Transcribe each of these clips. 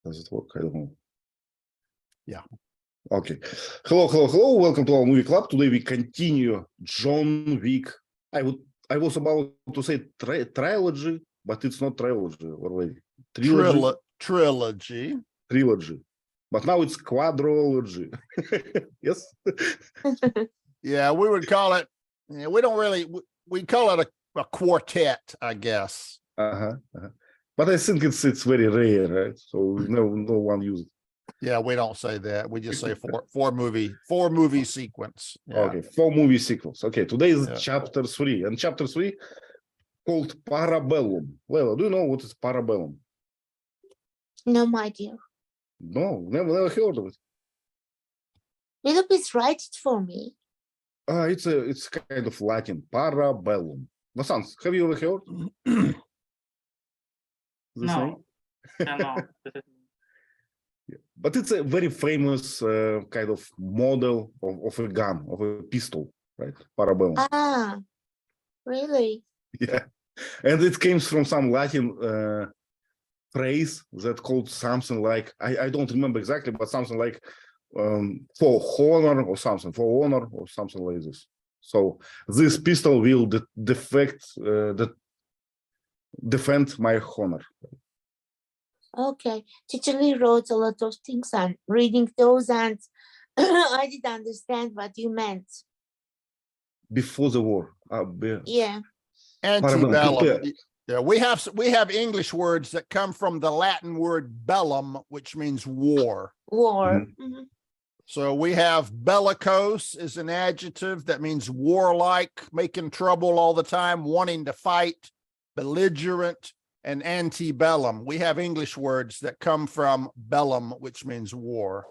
Does it work? I don't know. Yeah. Okay. Hello. Welcome to our movie club. Today we continue John Wick. I was about to say trilogy, but it's not trilogy or trilogy. Trilogy. Trilogy. But now it's quadrology. Yes. Yeah, we would call it. Yeah, we call it a quartet, I guess. But I think it's very rare, right? So no one uses it. Yeah, we don't say that. We just say four movie sequence. Yeah. Okay, 4 movie sequels. Okay, today is chapter 3, and chapter 3 called Parabellum. Leila, do you know what is Parabellum? No idea. No, never heard of it. Will you please write it for me? It's kind of Latin, Parabellum. Vasant, have you ever heard? No. No. Yeah. But it's a very famous kind of model of a gun, of a pistol, right? Parabellum. Ah, really? Yeah, and it came from some Latin phrase that called something like, I don't remember exactly, but something like for honor or something like this. So this pistol will defend my honor. Okay. Teacher Lee wrote a lot of things and reading those, and I didn't understand what you meant. Before the war. Yeah. Antebellum. Yeah, we have English words that come from the Latin word bellum, which means war. War. Mm-hmm. So we have bellicose is an adjective that means warlike, making trouble all the time, wanting to fight, belligerent, and antebellum. We have English words that come from bellum, which means war.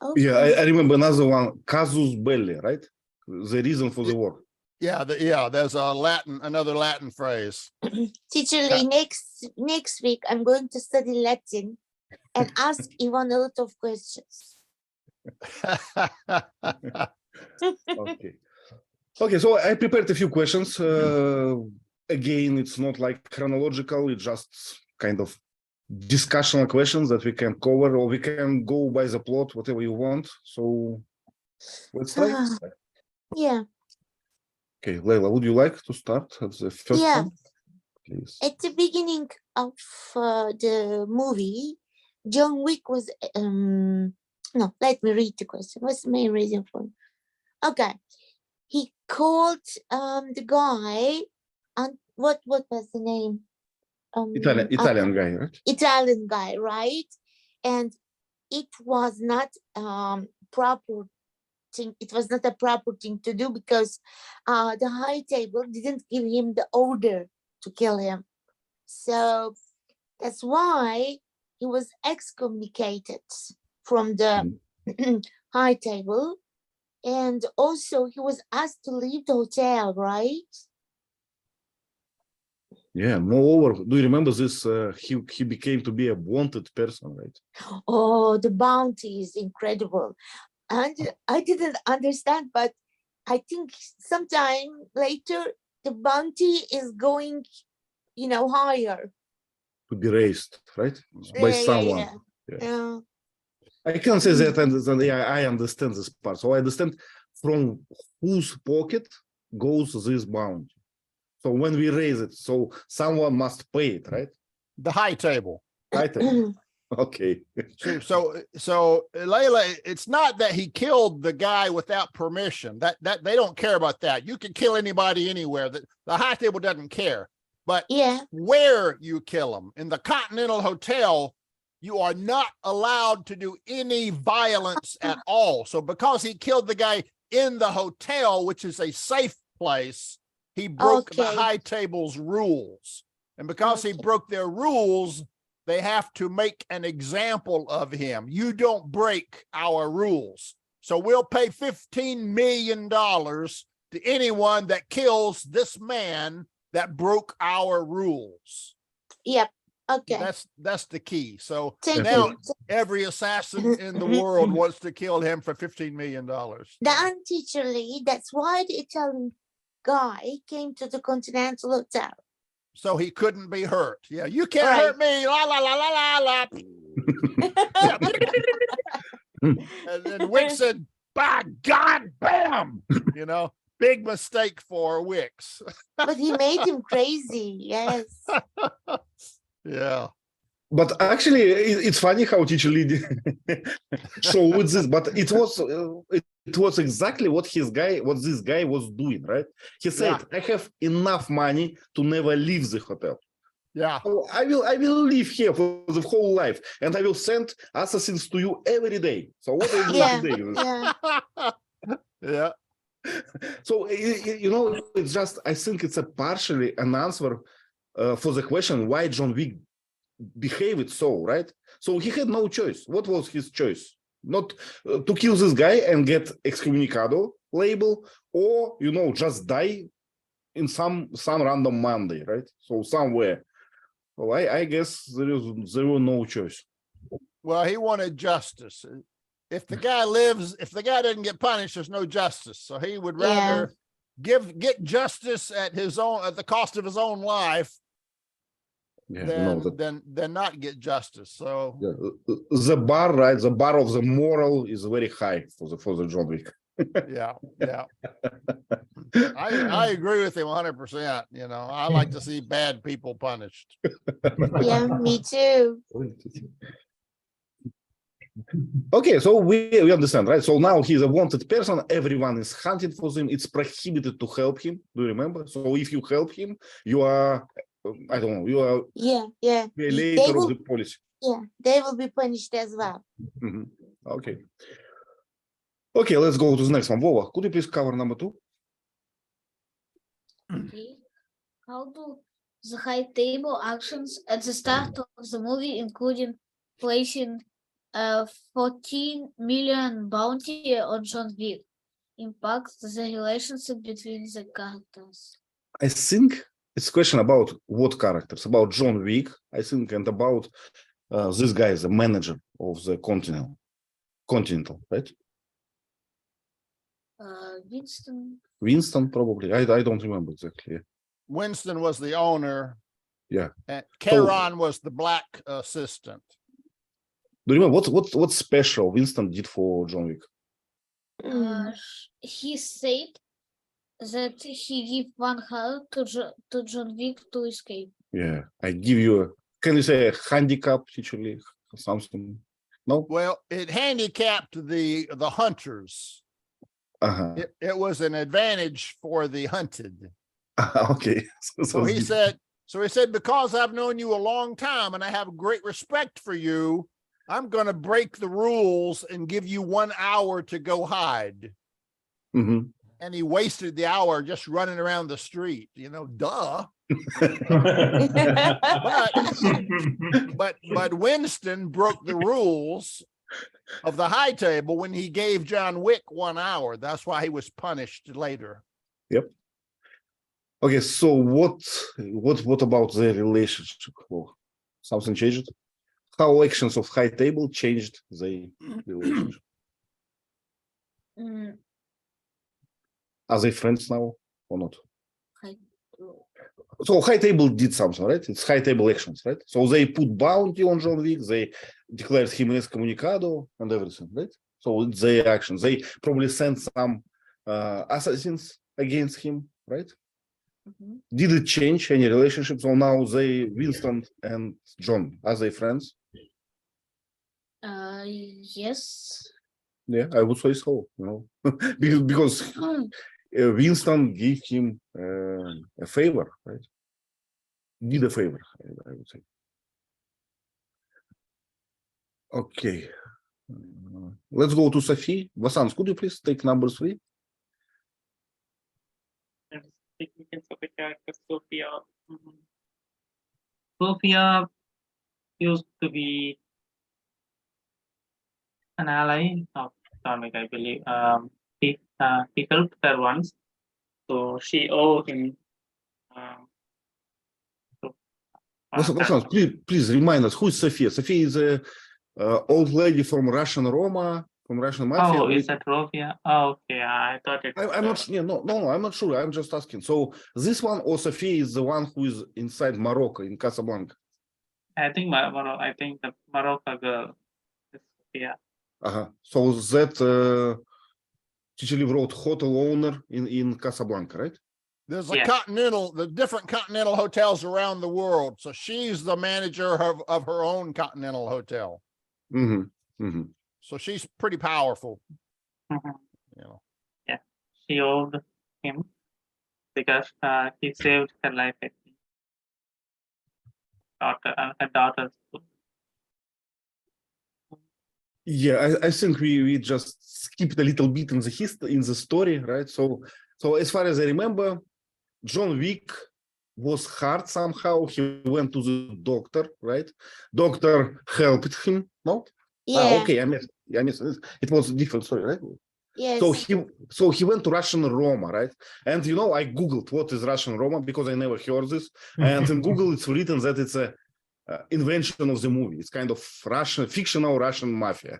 Okay. Yeah, I remember another one, casus belli, right? The reason for the war. Yeah, there's another Latin phrase. Teacher Lee, next week I'm going to study Latin and ask Ivan a lot of questions. Okay, so I prepared a few questions. Again, it's not like chronological, it's just kind of discussional questions that we can cover, or we can go by the plot, whatever you want. So let's try. Yeah. Okay, Leila, would you like to start at the first one? Please. At the beginning of the movie, John Wick was no, let me read the question. What's the main reason for it? Okay. He called the guy, and what was the name? Italian guy, right? Italian guy, right? And it was not proper thing. It was not a proper thing to do because the high table didn't give him the order to kill him. So that's why he was excommunicated from the high table. And also he was asked to leave the hotel, right? Yeah, moreover, do you remember this? He became to be a wanted person, right? Oh, the bounty is incredible. And I didn't understand, but I think sometime later the bounty is going, higher. To be raised, right? By someone. Yeah. I can say that, and I understand this part. So I understand from whose pocket goes this bounty. So when we raise it, so someone must pay it, right? The high table. High table. Okay. So Leila, it's not that he killed the guy without permission. That they don't care about that. You can kill anybody anywhere. The high table doesn't care. But where you kill him, in the Continental Hotel, you are not allowed to do any violence at all. So because he killed the guy in the hotel, which is a safe place, he broke the high table's rules. And because he broke their rules, they have to make an example of him. You don't break our rules. So we'll pay $15 million to anyone that kills this man that broke our rules. Yep. Okay. That's the key. So now every assassin in the world wants to kill him for $15 million. Then, Teacher Lee, that's why the Italian guy came to the Continental Hotel. So he couldn't be hurt. Yeah, you can't hurt me. La la la la la la. And then Wick said, by God, bam, big mistake for Wicks. But he made him crazy. Yes. Yeah. But actually, it's funny how teacher Lady showed this, but it was exactly what this guy was doing, right? He said, I have enough money to never leave the hotel. Yeah. So I will live here for the whole life, and I will send assassins to you every day. So what are you doing today? Yeah. So it's just, I think it's partially an answer for the question why John Wick behaved so, right? So he had no choice. What was his choice? Not to kill this guy and get excommunicado label, or just die in some random Monday, right? So somewhere. Well, I guess there was no choice. Well, he wanted justice. If the guy doesn't get punished, there's no justice. So he would rather get justice at the cost of his own life than not get justice. So the bar, right? The bar of the moral is very high for the John Wick. Yeah. I agree with him 100%. I like to see bad people punished. Yeah, me too. Okay, so we understand, right? So now he's a wanted person. Everyone is hunting for him. It's prohibited to help him. Do you remember? So if you help him, you are, I don't know, you are violator of the policy. Yeah, they will be punished as well. Okay. Okay, let's go to the next one. Vova, could you please cover number 2? Okay. How do the high table actions at the start of the movie, including placing a 14 million bounty on John Wick, impact the relationship between the characters? I think it's a question about what characters, about John Wick, I think, and about this guy, the manager of the Continental, right? Winston, probably. I don't remember exactly. Winston was the owner. Yeah. And Charon was the black assistant. Do you remember what special Winston did for John Wick? He said that he gave one heart to John Wick to escape. Yeah, I give you can you say a handicap, actually, something? No? Well, it handicapped the hunters. It was an advantage for the hunted. Okay. So he said, because I've known you a long time and I have great respect for you, I'm going to break the rules and give you 1 hour to go hide. And he wasted the hour just running around the street, duh. but Winston broke the rules of the high table when he gave John Wick 1 hour. That's why he was punished later. Yep. Okay, so what about the relationship? Something changed? How actions of high table changed the relationship? Are they friends now or not? So high table did something, right? It's high table actions, right? So they put bounty on John Wick, they declared him excommunicado and everything, right? So it's their actions. They probably sent some assassins against him, right? Did it change any relationship? So now Winston and John, are they friends? Yes. Yeah, I would say so. Because Winston gave him a favor, right? Did a favor, I would say. Okay. Let's go to Sophie. Vasans, could you please take number 3? Significance of the character Sofia. Sofia used to be an ally of John Wick, I believe. He helped her once, so she owed him. Vasans, please remind us, who is Sofia? Sofia is a old lady from Russian Roma, from Russian mafia. Oh, is that Sofia? Oh, okay, I thought it. I'm not. Yeah, no, I'm not sure. I'm just asking. So this one or Sofia is the one who is inside Morocco in Casablanca? I think I think the Morocco girl is Sofia. So that Chichili wrote hotel owner in Casablanca, right? There's a Yeah. the different continental hotels around the world. So she's the manager of her own continental hotel. So she's pretty powerful. Mhm. You know. Yeah, she owed him because he saved her life. I think. Her daughter's. Yeah, I think we just skipped a little bit in the story, right? So as far as I remember, John Wick was hurt somehow. He went to the doctor, right? Doctor helped him. No? Yeah. Okay, I missed it. It was a different story, right? Yes. So he went to Russian Roma, right? And I googled what is Russian Roma because I never heard this. And in Google, it's written that it's a invention of the movie. It's kind of fictional Russian mafia.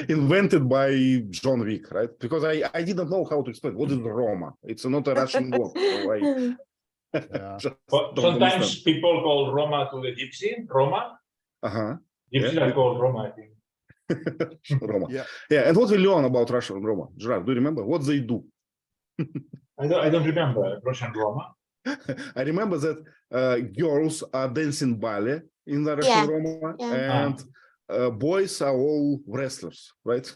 Invented by John Wick, right? Because I didn't know how to explain what is Roma. It's not a Russian word. So Yeah. But sometimes understand. People call Roma to the gypsy, Roma. Gypsies are called Roma, I think. Roma. Yeah. And what we learn about Russian Roma? Gerard, do you remember what they do? I don't remember Russian Roma. I remember that girls are dancing ballet in the Russian Roma, and boys are all wrestlers, right?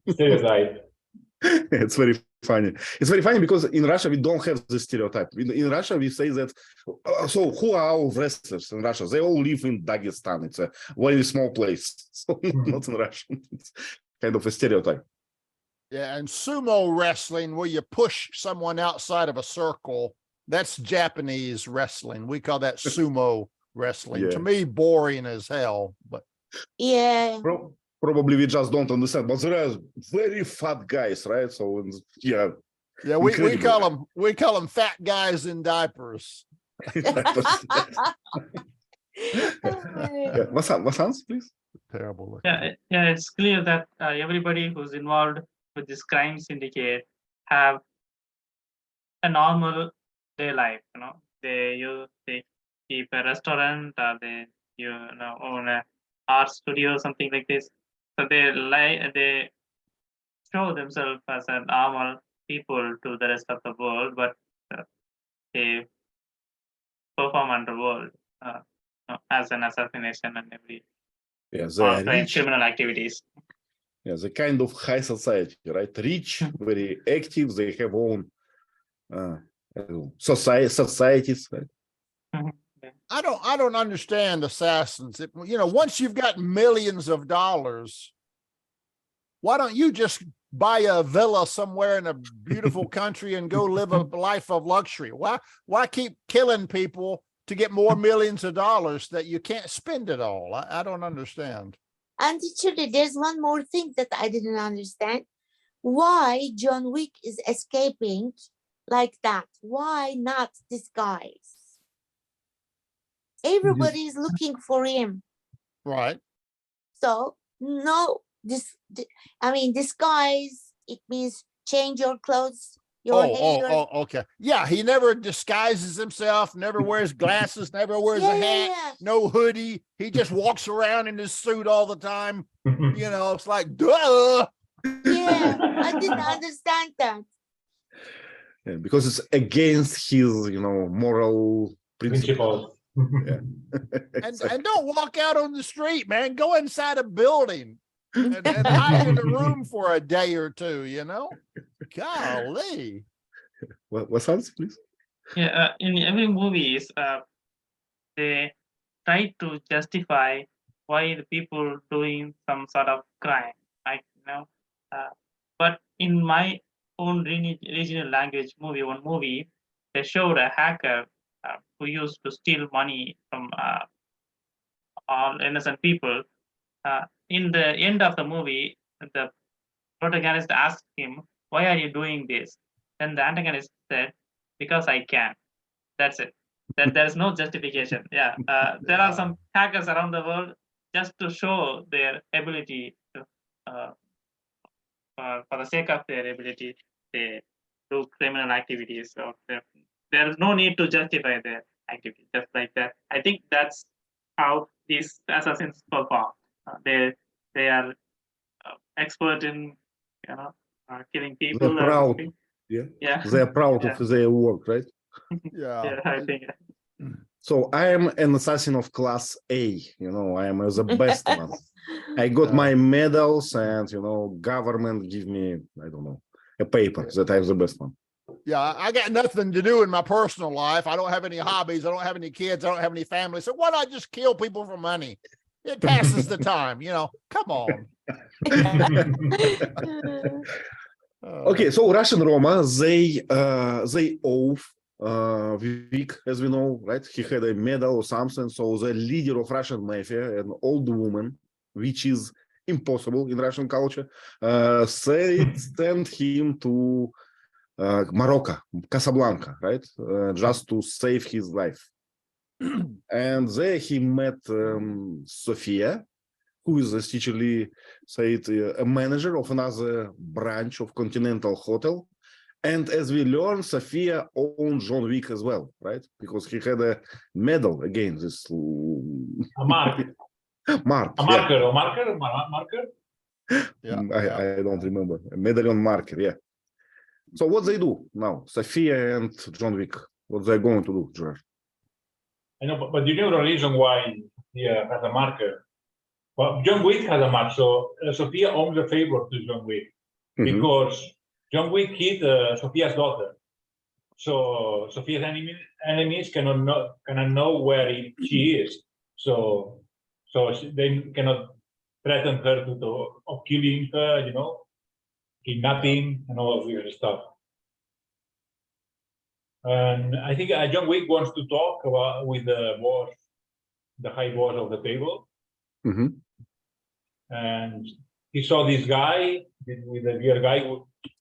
Stereotype. It's very funny. It's very funny because in Russia we don't have this stereotype. In Russia we say that. So who are all wrestlers in Russia? They all live in Dagestan. It's a very small place, so not in Russia. It's kind of a stereotype. Yeah, and sumo wrestling, where you push someone outside of a circle, that's Japanese wrestling. We call that sumo wrestling. To me, boring as hell. But probably we just don't understand. But there are very fat guys, right? So yeah, we call them fat guys in diapers. What's please? Terrible. Yeah, it's clear that everybody who's involved with this crime syndicate have a normal day life. They keep a restaurant, or they own a art studio, something like this. So they show themselves as a normal people to the rest of the world, but they perform underworld as an assassination and every criminal activities. Yeah, the kind of high society, right? Rich, very active. They have own societies, right? I don't understand assassins. Once you've got millions of dollars, why don't you just buy a villa somewhere in a beautiful country and go live a life of luxury? Why keep killing people to get more millions of dollars that you can't spend it all? I don't understand. And actually, there's one more thing that I didn't understand. Why John Wick is escaping like that? Why not disguise? Everybody is looking for him. Right. So disguise, it means change your clothes, your hair. Okay. Yeah, he never disguises himself, never wears glasses, never wears a hat, no hoodie. He just walks around in his suit all the time. It's like, duh. Yeah, I didn't understand that. Yeah, because it's against his, moral principles. And don't walk out on the street, man. Go inside a building and hide in a room for a day or two, Golly. What sounds, please? Yeah, in every movies, they try to justify why the people doing some sort of crime, but in my own regional language movie, they showed a hacker who used to steal money from all innocent people. In the end of the movie, the protagonist asked him, "Why are you doing this?" Then the antagonist said, "Because I can." That's it. There is no justification. Yeah, there are some hackers around the world just to show their ability to, for the sake of their ability, they do criminal activities. So there is no need to justify their activity, just like that. I think that's how these assassins perform. They are expert in killing people. They're proud. Yeah. They're proud of their work, right? Yeah. I think. So I am an assassin of class A. I am the best one. I got my medals, and government give me, I don't know, a paper that I'm the best one. Yeah, I got nothing to do in my personal life. I don't have any hobbies. I don't have any kids. I don't have any family. So why not just kill people for money? It passes the time, Come on. Okay, so Russian Roma, they oath Wick, as we know, right? He had a medal or something. So the leader of Russian mafia, an old woman, which is impossible in Russian culture, sent him to Morocco, Casablanca, right? Just to save his life. And there he met Sofia, who is essentially, a manager of another branch of Continental Hotel. And as we learn, Sofia owned John Wick as well, right? Because he had a medal again. This a mark. Mark. A marker, a marker? Yeah, I don't remember. A medallion marker, yeah. So what they do now, Sofia and John Wick? What they're going to do, George? I know, but you know the reason why he has a marker? Well, John Wick has a mark, so Sofia owns a favor to John Wick because John Wick hit Sofia's daughter. So Sofia's enemies cannot know where she is. So they cannot threaten her of killing her, kidnapping and all of this stuff. And I think John Wick wants to talk with the boss, the high boss of the table. And he saw this guy with the beer guy,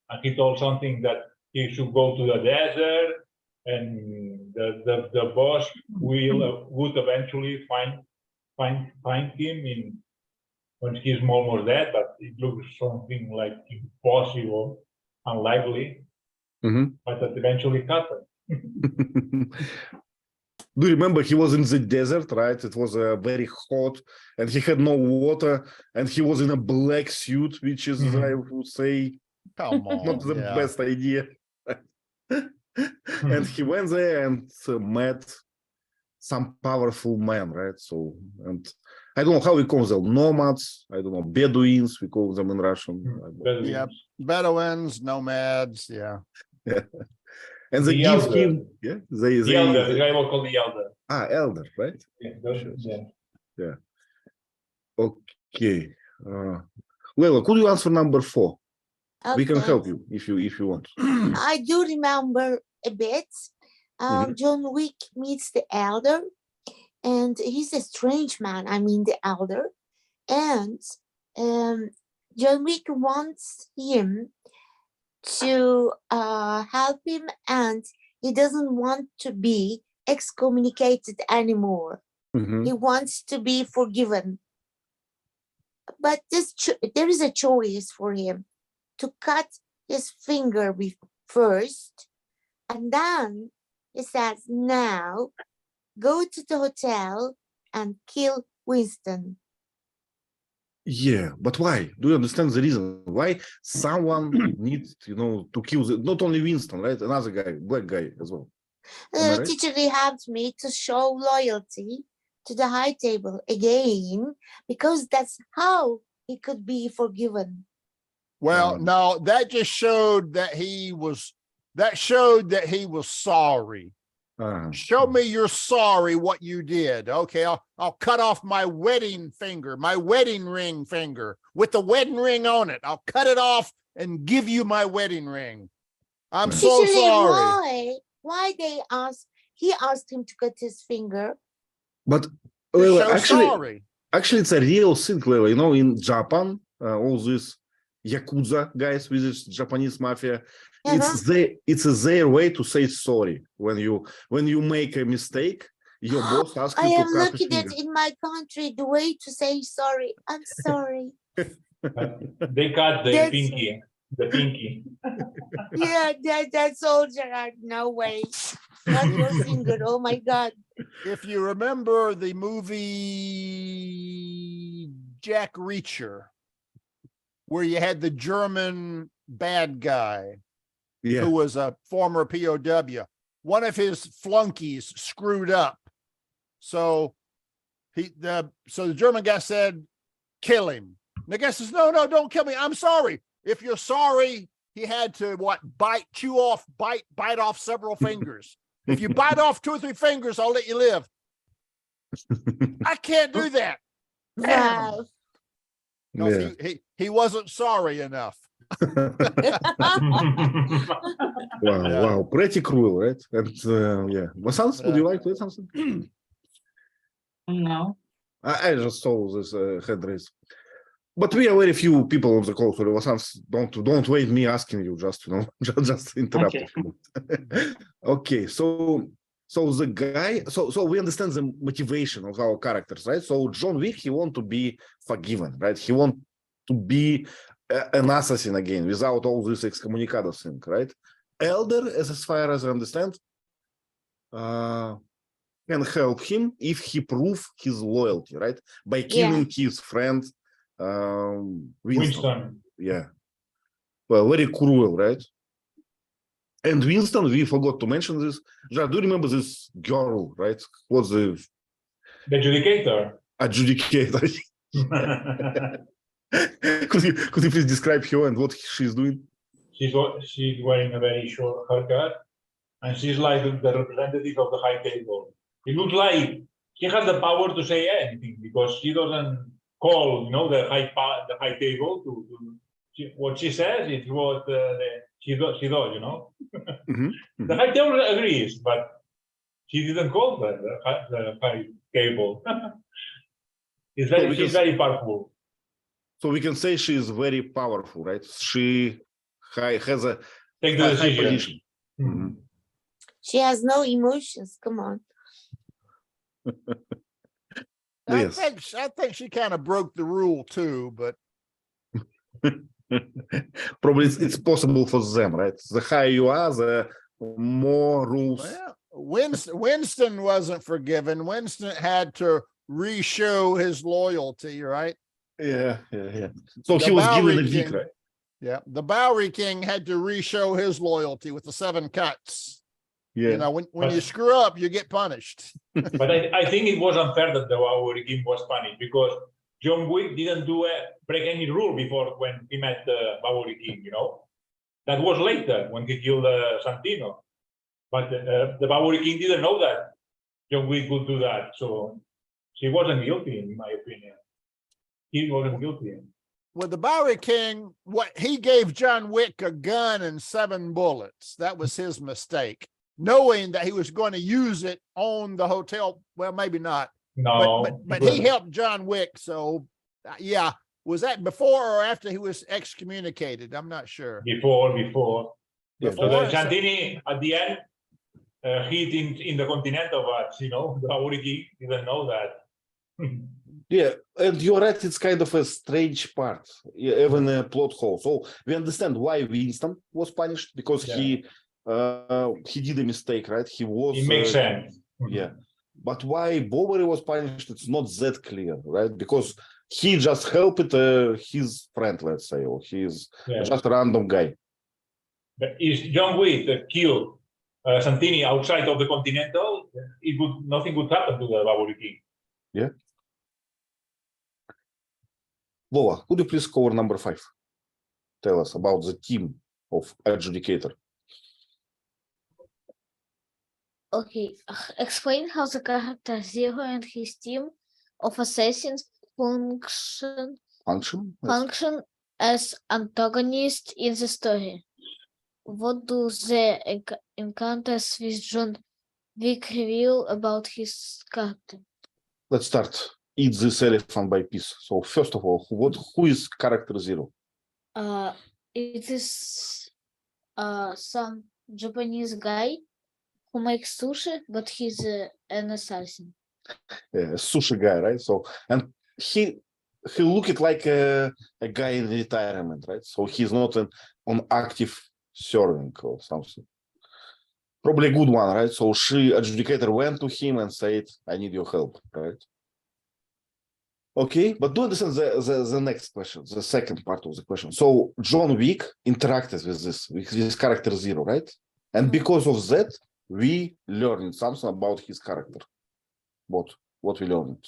and he told something that he should go to the desert, and the boss would eventually find him when he's almost dead, but it looks something like impossible, unlikely, but that eventually happened. Do you remember he was in the desert, right? It was very hot, and he had no water, and he was in a black suit, which is, I would say, not the best idea. And he went there and met some powerful man, right? So, and I don't know how we call them, nomads, I don't know, Bedouins, we call them in Russian. Yeah, Bedouins, nomads, yeah. And they give him, the elder, the guy was called the elder. Elder, right? Yeah. Okay. Leila, could you answer number 4? Okay. We can help you if you want. I do remember a bit. John Wick meets the elder, and he's a strange man. I mean, the elder, and John Wick wants him to help him, and he doesn't want to be excommunicated anymore. He wants to be forgiven. But there is a choice for him to cut his finger first, and then he says, now go to the hotel and kill Winston. Yeah, but why? Do you understand the reason why someone needs, to kill not only Winston, right? Another guy, black guy as well. The teacher helped me to show loyalty to the high table again, because that's how he could be forgiven. Well, no, that just showed that he was sorry. Show me you're sorry what you did. Okay, I'll cut off my wedding finger, my wedding ring finger with the wedding ring on it. I'll cut it off and give you my wedding ring. I'm so sorry. Why he asked him to cut his finger? But sorry. Actually, it's a real thing, Leila. In Japan, all these Yakuza guys with this Japanese mafia, it's their way to say sorry when you make a mistake. Your boss asks you to cut his finger. I am lucky that in my country the way to say sorry. I'm sorry. They cut their pinky. The pinky. Yeah, that's all, Gerard. No way. Not your finger. Oh my God. If you remember the movie Jack Reacher, where you had the German bad guy Yeah. who was a former POW, one of his flunkies screwed up. So the German guy said, kill him. And the guy says, no, don't kill me. I'm sorry. If you're sorry, he had to bite off several fingers. If you bite off 2 or 3 fingers, I'll let you live. I can't do that. Wow. No, he wasn't sorry enough. Wow, pretty cruel, right? And yeah, Vasant, would you like to add something? No. I just saw this hand raise, but we are very few people on the call. So Vasant, don't wait me asking you. Just just interrupt. Okay. Okay, so the guy, so we understand the motivation of our characters, right? So John Wick, he want to be forgiven, right? He want to be an assassin again without all this excommunicado thing, right? Elder, as far as I understand, can help him if he prove his loyalty, right? By killing his friend Winston. Yeah. Well, very cruel, right? And Winston, we forgot to mention this. Do you remember this girl, right? What's the adjudicator? Adjudicator. Could you please describe her and what she's doing? She's wearing a very short haircut, and she's like the representative of the high table. It looks like she has the power to say anything because she doesn't call, the high table to what she says is what she does, The high table agrees, but she didn't call the high table. She's very powerful. So we can say she is very powerful, right? She has a Take the high decision. position. Mm-hmm. She has no emotions. Come on. Yes. I think she kind of broke the rule too, but probably it's possible for them, right? The higher you are, the more rules. Well, Winston wasn't forgiven. Winston had to re-show his loyalty, right? Yeah. So he was given a Vic, right? Yeah, the Bowery King had to re-show his loyalty with the 7 cuts. Yeah. When you screw up, you get punished. But I think it was unfair that the Bowery King was punished because John Wick didn't break any rule before when he met the Bowery King, That was later when he killed Santino. But the Bowery King didn't know that John Wick would do that. So he wasn't guilty, in my opinion. He wasn't guilty. With the Bowery King, he gave John Wick a gun and 7 bullets. That was his mistake, knowing that he was going to use it on the hotel. Well, maybe not. No, but he helped John Wick. So, yeah, was that before or after he was excommunicated? I'm not sure. Before. Yeah. So the Santini at the end hit in the Continental, but the Bowery King didn't know that. Yeah, and you're right, it's kind of a strange part, even a plot hole. So we understand why Winston was punished, because he did a mistake, right? It makes sense. Yeah. But why Bowery was punished, it's not that clear, right? Because he just helped his friend, let's say, or he's just a random guy. But if John Wick killed Santini outside of the Continental, nothing would happen to the Bowery King. Yeah. Lola, could you please cover number 5? Tell us about the team of adjudicator. Okay, explain how the character Zero and his team of assassins function as antagonists in the story. What do the encounters with John Wick reveal about his character? Let's start. Eat this elephant by piece. So first of all, who is character Zero? It is some Japanese guy who makes sushi, but he's an assassin. Sushi guy, right? So, and he he looked like a guy in retirement, right? So he's not on active serving or something. Probably a good one, right? So she adjudicator went to him and said, "I need your help," right? Okay, but do understand the next question, the second part of the question. So John Wick interacted with this character Zero, right? And because of that, we learned something about his character. What we learned?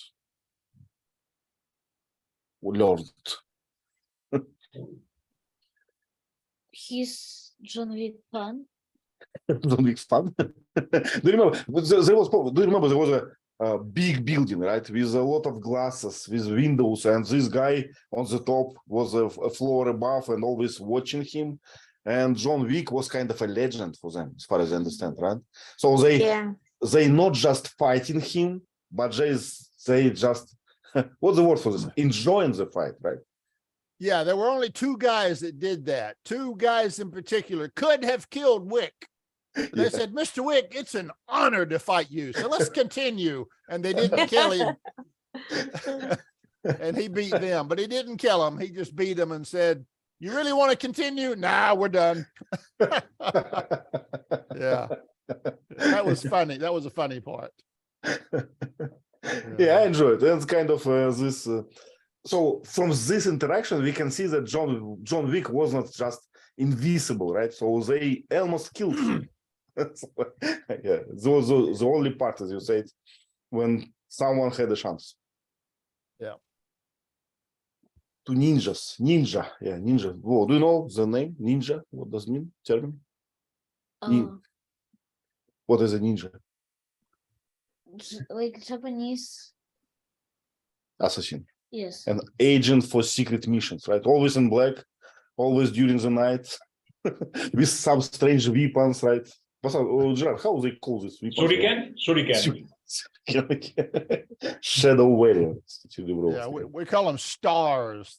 We learned. He's John Wick fan. John Wick's fan. Do you remember? Do you remember there was a big building, right, with a lot of glasses, with windows, and this guy on the top was a floor above and always watching him. And John Wick was kind of a legend for them, as far as I understand, right? So they not just fighting him, but they just what's the word for this? Enjoying the fight, right? Yeah, there were only two guys that did that. Two guys in particular could have killed Wick. They said, "Mr. Wick, it's an honor to fight you, so let's continue." And they didn't kill him. And he beat them, but he didn't kill him. He just beat them and said, "You really want to continue? Nah, we're done." Yeah, that was funny. That was a funny part. Yeah, I enjoyed it. It's kind of this. So from this interaction, we can see that John Wick was not just invisible, right? So they almost killed him. So, yeah, those the only part, as you said, when someone had a chance. Yeah. To ninja, yeah, ninja. Whoa, do you know the name ninja? What does it mean? Term? What is a ninja? Like Japanese. Assassin. Yes. An agent for secret missions, right? Always in black, always during the night, with some strange weapons, right? Gerard, how they call this weapon? Shuriken. Shadow warrior. Yeah, we call them stars.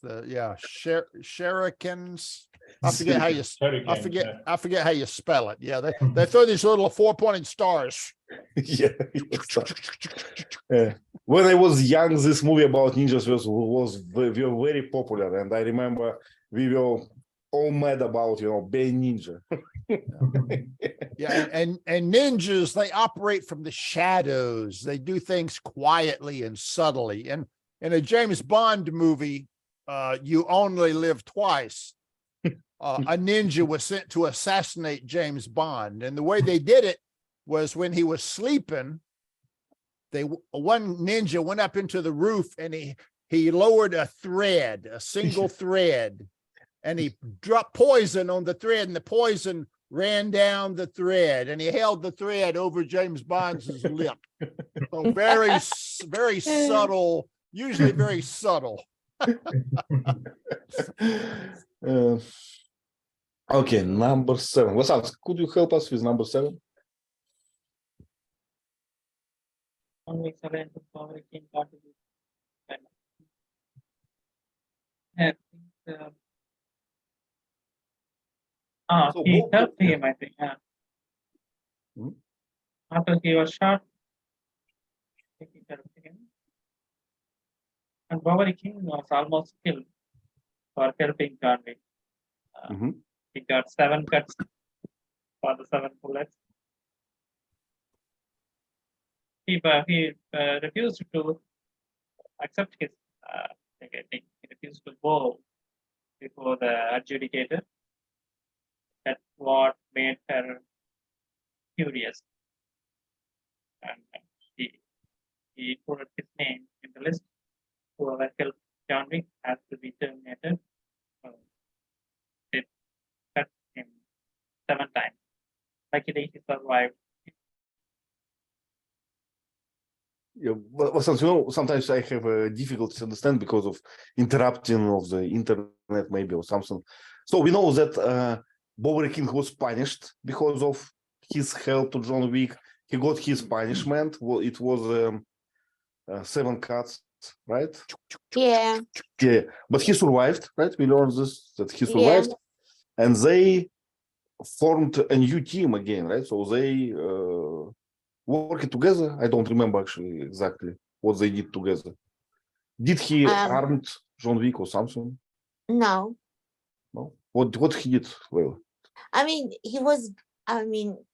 Shurikens. I forget how you. I forget how you spell it. Yeah, they throw these little 4-pointed stars. Yeah. When I was young, this movie about ninjas was very popular, and I remember we were all mad about being ninja. Yeah, and ninjas, they operate from the shadows. They do things quietly and subtly. And in a James Bond movie, You Only Live Twice, a ninja was sent to assassinate James Bond. And the way they did it was when he was sleeping, one ninja went up into the roof and he lowered a thread, a single thread, and he dropped poison on the thread, and the poison ran down the thread, and he held the thread over James Bond's lip. So very, very subtle, usually very subtle. Okay, number 7. What's up? Could you help us with number 7? He helped him, I think. After he was shot, he helped him. And Bobby King was almost killed for helping John Wick. He got 7 cuts for the 7 bullets. He refused to accept his he refused to bow before the adjudicator. That's what made her furious. And he put his name in the list. Whoever helped John Wick has to be terminated. They cut him 7 times. Luckily, he survived. Yeah, but sometimes I have difficulty to understand because of interrupting of the internet, maybe, or something. So we know that Bobby King was punished because of his help to John Wick. He got his punishment. Well, it was 7 cuts, right? Yeah. Yeah, but he survived, right? We learned this, that he survived, and they formed a new team again, right? So they working together. I don't remember actually exactly what they did together. Did he Um, armed John Wick or something? No, No. What he did? Well, I mean,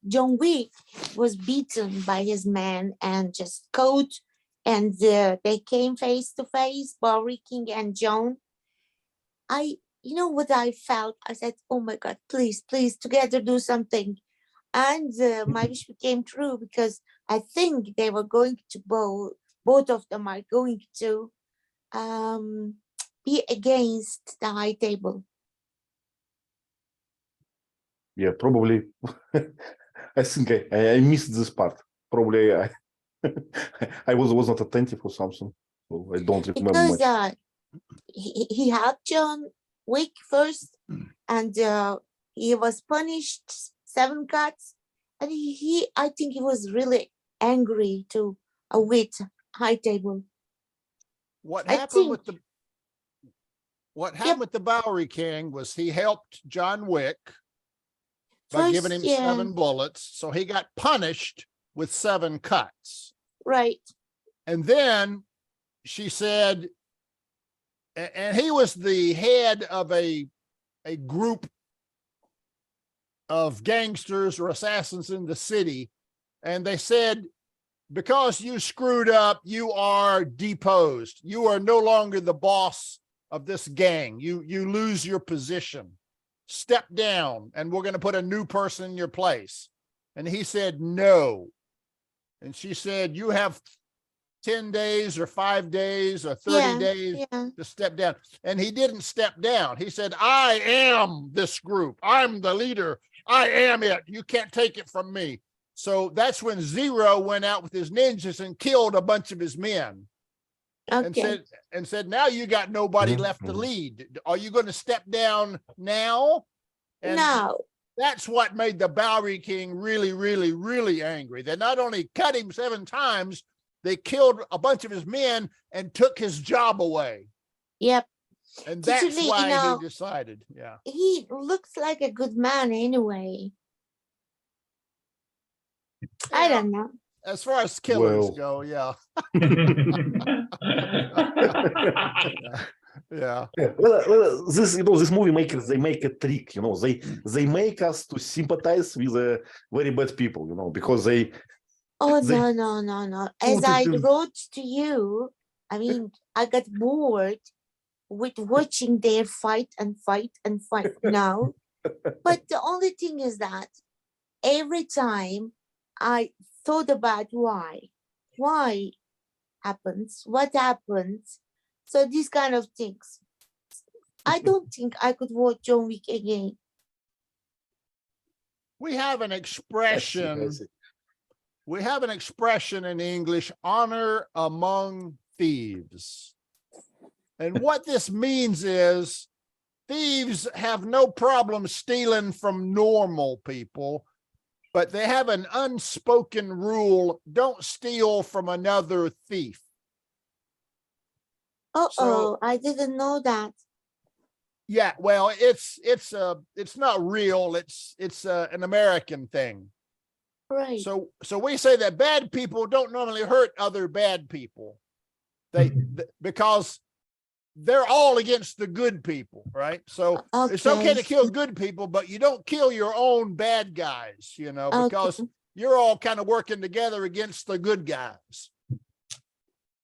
John Wick was beaten by his men and just caught, and they came face to face, Bowery King and John. You know what I felt? I said, oh my God, please, please, together do something. And my wish became true, because I think they were going to both of them are going to be against the high table. yeah, probably. I think I missed this part. Probably I was not attentive or something. So I don't remember Because much. he helped John Wick first, and he was punished 7 cuts, and I think he was really angry to with high table. What I happened think- with the with the Bowery King was he helped John Wick by giving him 7 bullets, so he got punished with 7 cuts. Right. And then she said, and he was the head of a group of gangsters or assassins in the city, and they said, because you screwed up, you are deposed. You are no longer the boss of this gang. You lose your position. Step down, and we're going to put a new person in your place. And he said, no. And she said, you have 10 days or 5 days or 30 days to step down. And he didn't step down. He said, I am this group. I'm the leader. I am it. You can't take it from me. So that's when Zero went out with his ninjas and killed a bunch of his men. Okay. And said, now you got nobody left to lead. Are you going to step down now? And no. That's what made the Bowery King really, really, really angry. They not only cut him 7 times, they killed a bunch of his men and took his job away. Yep. And that's Usually, why he decided. Yeah. He looks like a good man anyway. I don't know. As far as killers go, yeah. Yeah. Well, this movie makers, they make a trick, they make us to sympathize with very bad people, because they. Oh, no. As I wrote to you, I mean, I got bored with watching their fight now. But the only thing is that every time I thought about why happens, what happens. So these kind of things. I don't think I could watch John Wick again. We have an expression. I see. We have an expression in English, honor among thieves. And what this means is thieves have no problem stealing from normal people, but they have an unspoken rule: don't steal from another thief. I didn't know that. Yeah, well, it's not real. It's an American thing. Right. So we say that bad people don't normally hurt other bad people. Because they're all against the good people, right? So it's okay to kill good people, but you don't kill your own bad guys, because you're all kind of working together against the good guys.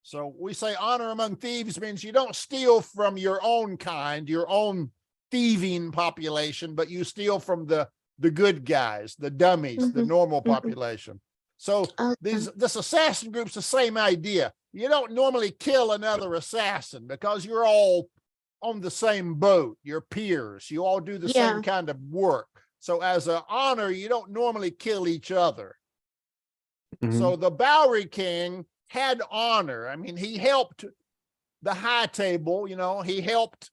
So we say honor among thieves means you don't steal from your own kind, your own thieving population, but you steal from the good guys, the dummies, the normal population. So this assassin group's the same idea. You don't normally kill another assassin because you're all on the same boat. You're peers. You all do the same kind of work. So as an honor, you don't normally kill each other. So the Bowery King had honor. I mean, he helped the high table, he helped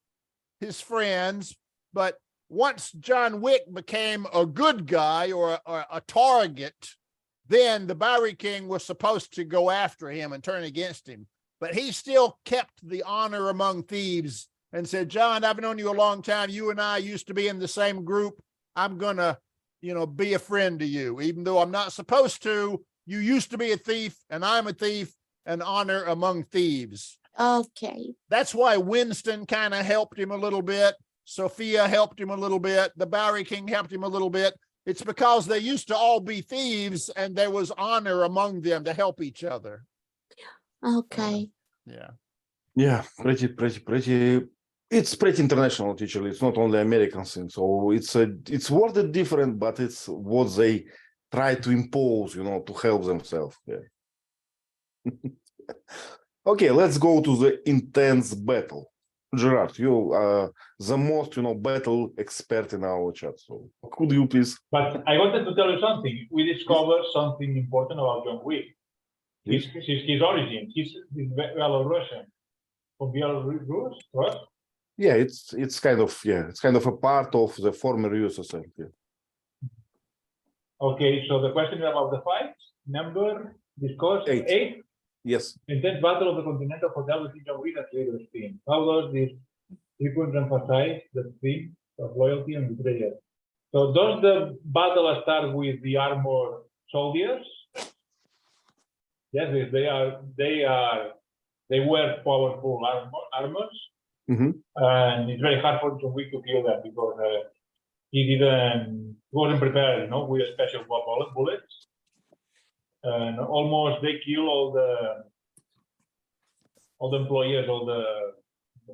his friends, but once John Wick became a good guy or a target, then the Bowery King was supposed to go after him and turn against him. But he still kept the honor among thieves and said, John, I've known you a long time. You and I used to be in the same group. I'm going to, be a friend to you, even though I'm not supposed to. You used to be a thief and I'm a thief, and honor among thieves. Okay. That's why Winston kind of helped him a little bit. Sofia helped him a little bit. The Bowery King helped him a little bit. It's because they used to all be thieves and there was honor among them to help each other. Okay. Yeah. Yeah, pretty. It's pretty international, teacher. It's not only American thing. So it's worded different, but it's what they try to impose, you know, to help themselves. Yeah. Okay, let's go to the intense battle. Gerard, you are the most, you know, battle expert in our chat. So could you please? But I wanted to tell you something. We discovered something important about John Wick. Yes. His origin. He's Belarusian. From Belarus, right? Yeah, it's kind of a part of the former USSR. Yeah. Okay, so the question is about the fights. Number discussed 8. Yes. Intense battle of the Continental Hotel with John Wick as leader of team. How does this sequence emphasize the theme of loyalty and betrayal? So does the battle start with the armored soldiers? Yes, they wear powerful armors, and it's very hard for John Wick to kill them because he wasn't prepared, you know, with special bullets. And almost they kill all the employers, all the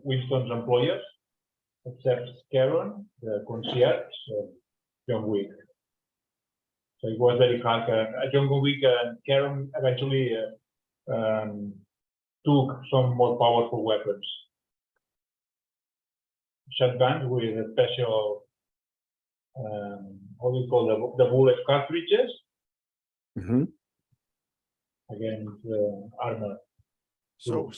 Winston's employers, except Charon, the concierge, John Wick. So it was very hard. John Wick and Charon eventually took some more powerful weapons, shotguns with a special, how do you call the bullet cartridges? Against armor. So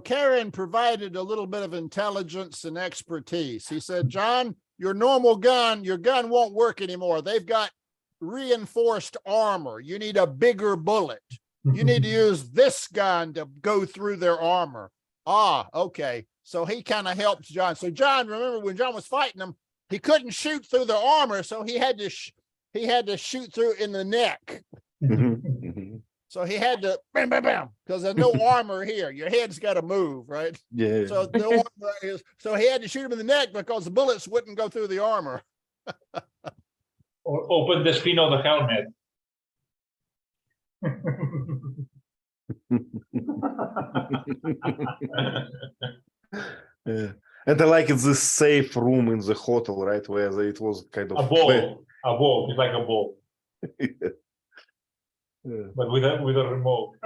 Charon provided a little bit of intelligence and expertise. He said, John, your gun won't work anymore. They've got reinforced armor. You need a bigger bullet. You need to use this gun to go through their armor. Okay. So he kind of helped John. So John, remember when John was fighting him, he couldn't shoot through the armor, so he had to shoot through in the neck. So he had to bam, bam, bam, because there's no armor here. Your head's got to move, right? Yeah. So no armor so he had to shoot him in the neck because the bullets wouldn't go through the armor. Or open the spin of the helmet. Yeah. And I like it's this safe room in the hotel, right? Where it was kind of a ball. It's like a ball. Yeah. But with a remote.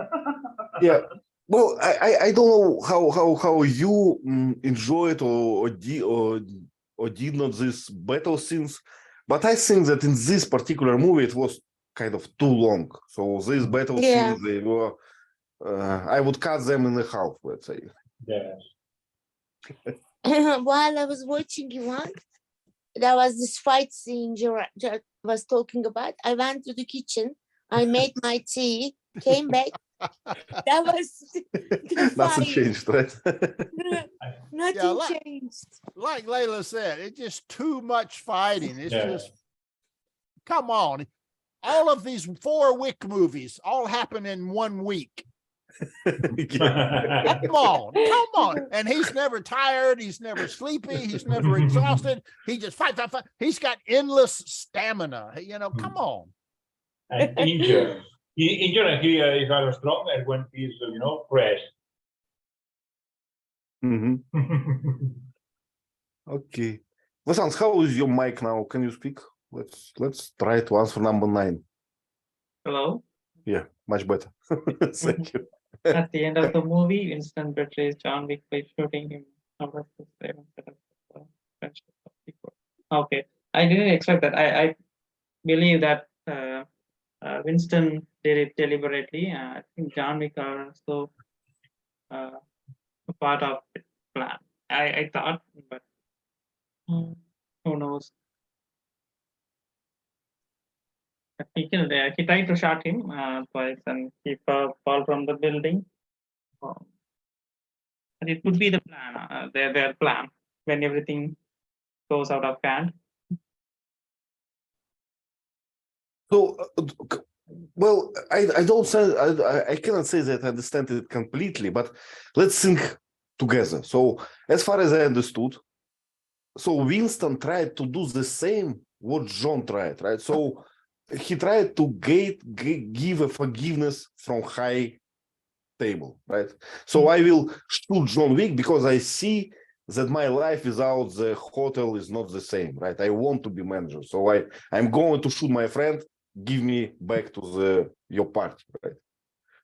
Yeah. Well, I don't know how you enjoyed or did not this battle scenes, but I think that in this particular movie it was kind of too long. So these battle scenes, they were I would cut them in half, let's say. Yes. While I was watching one, there was this fight scene Gerard was talking about. I went to the kitchen, I made my tea, came back. That was Nothing changed, right? Nothing changed. Like Layla said, it's just too much fighting. It's just, come on. All of these 4 Wick movies all happen in 1 week. Come on. And he's never tired. He's never sleepy. He's never exhausted. He just fight. He's got endless stamina. You know, come on. And injured. He is very strong and when he's, you know, fresh. Okay. Vasant, how is your mic now? Can you speak? Let's try to answer number 9. Hello? Yeah, much better. Thank you. At the end of the movie, Winston betrays John Wick by shooting him out of the friendship of people. Okay, I didn't expect that. I believe that Winston did it deliberately. I think John Wick are also a part of the plan. I thought, but who knows? He tried to shot him twice, and he fall from the building. But it could be the plan, their plan when everything goes out of hand. So Well, I don't say I cannot say that I understand it completely, but let's think together. So as far as I understood, so Winston tried to do the same what John tried, right? So he tried to give a forgiveness from high table, right? So I will shoot John Wick because I see that my life without the hotel is not the same, right? I want to be manager, so I'm going to shoot my friend. Give me back to your party, right?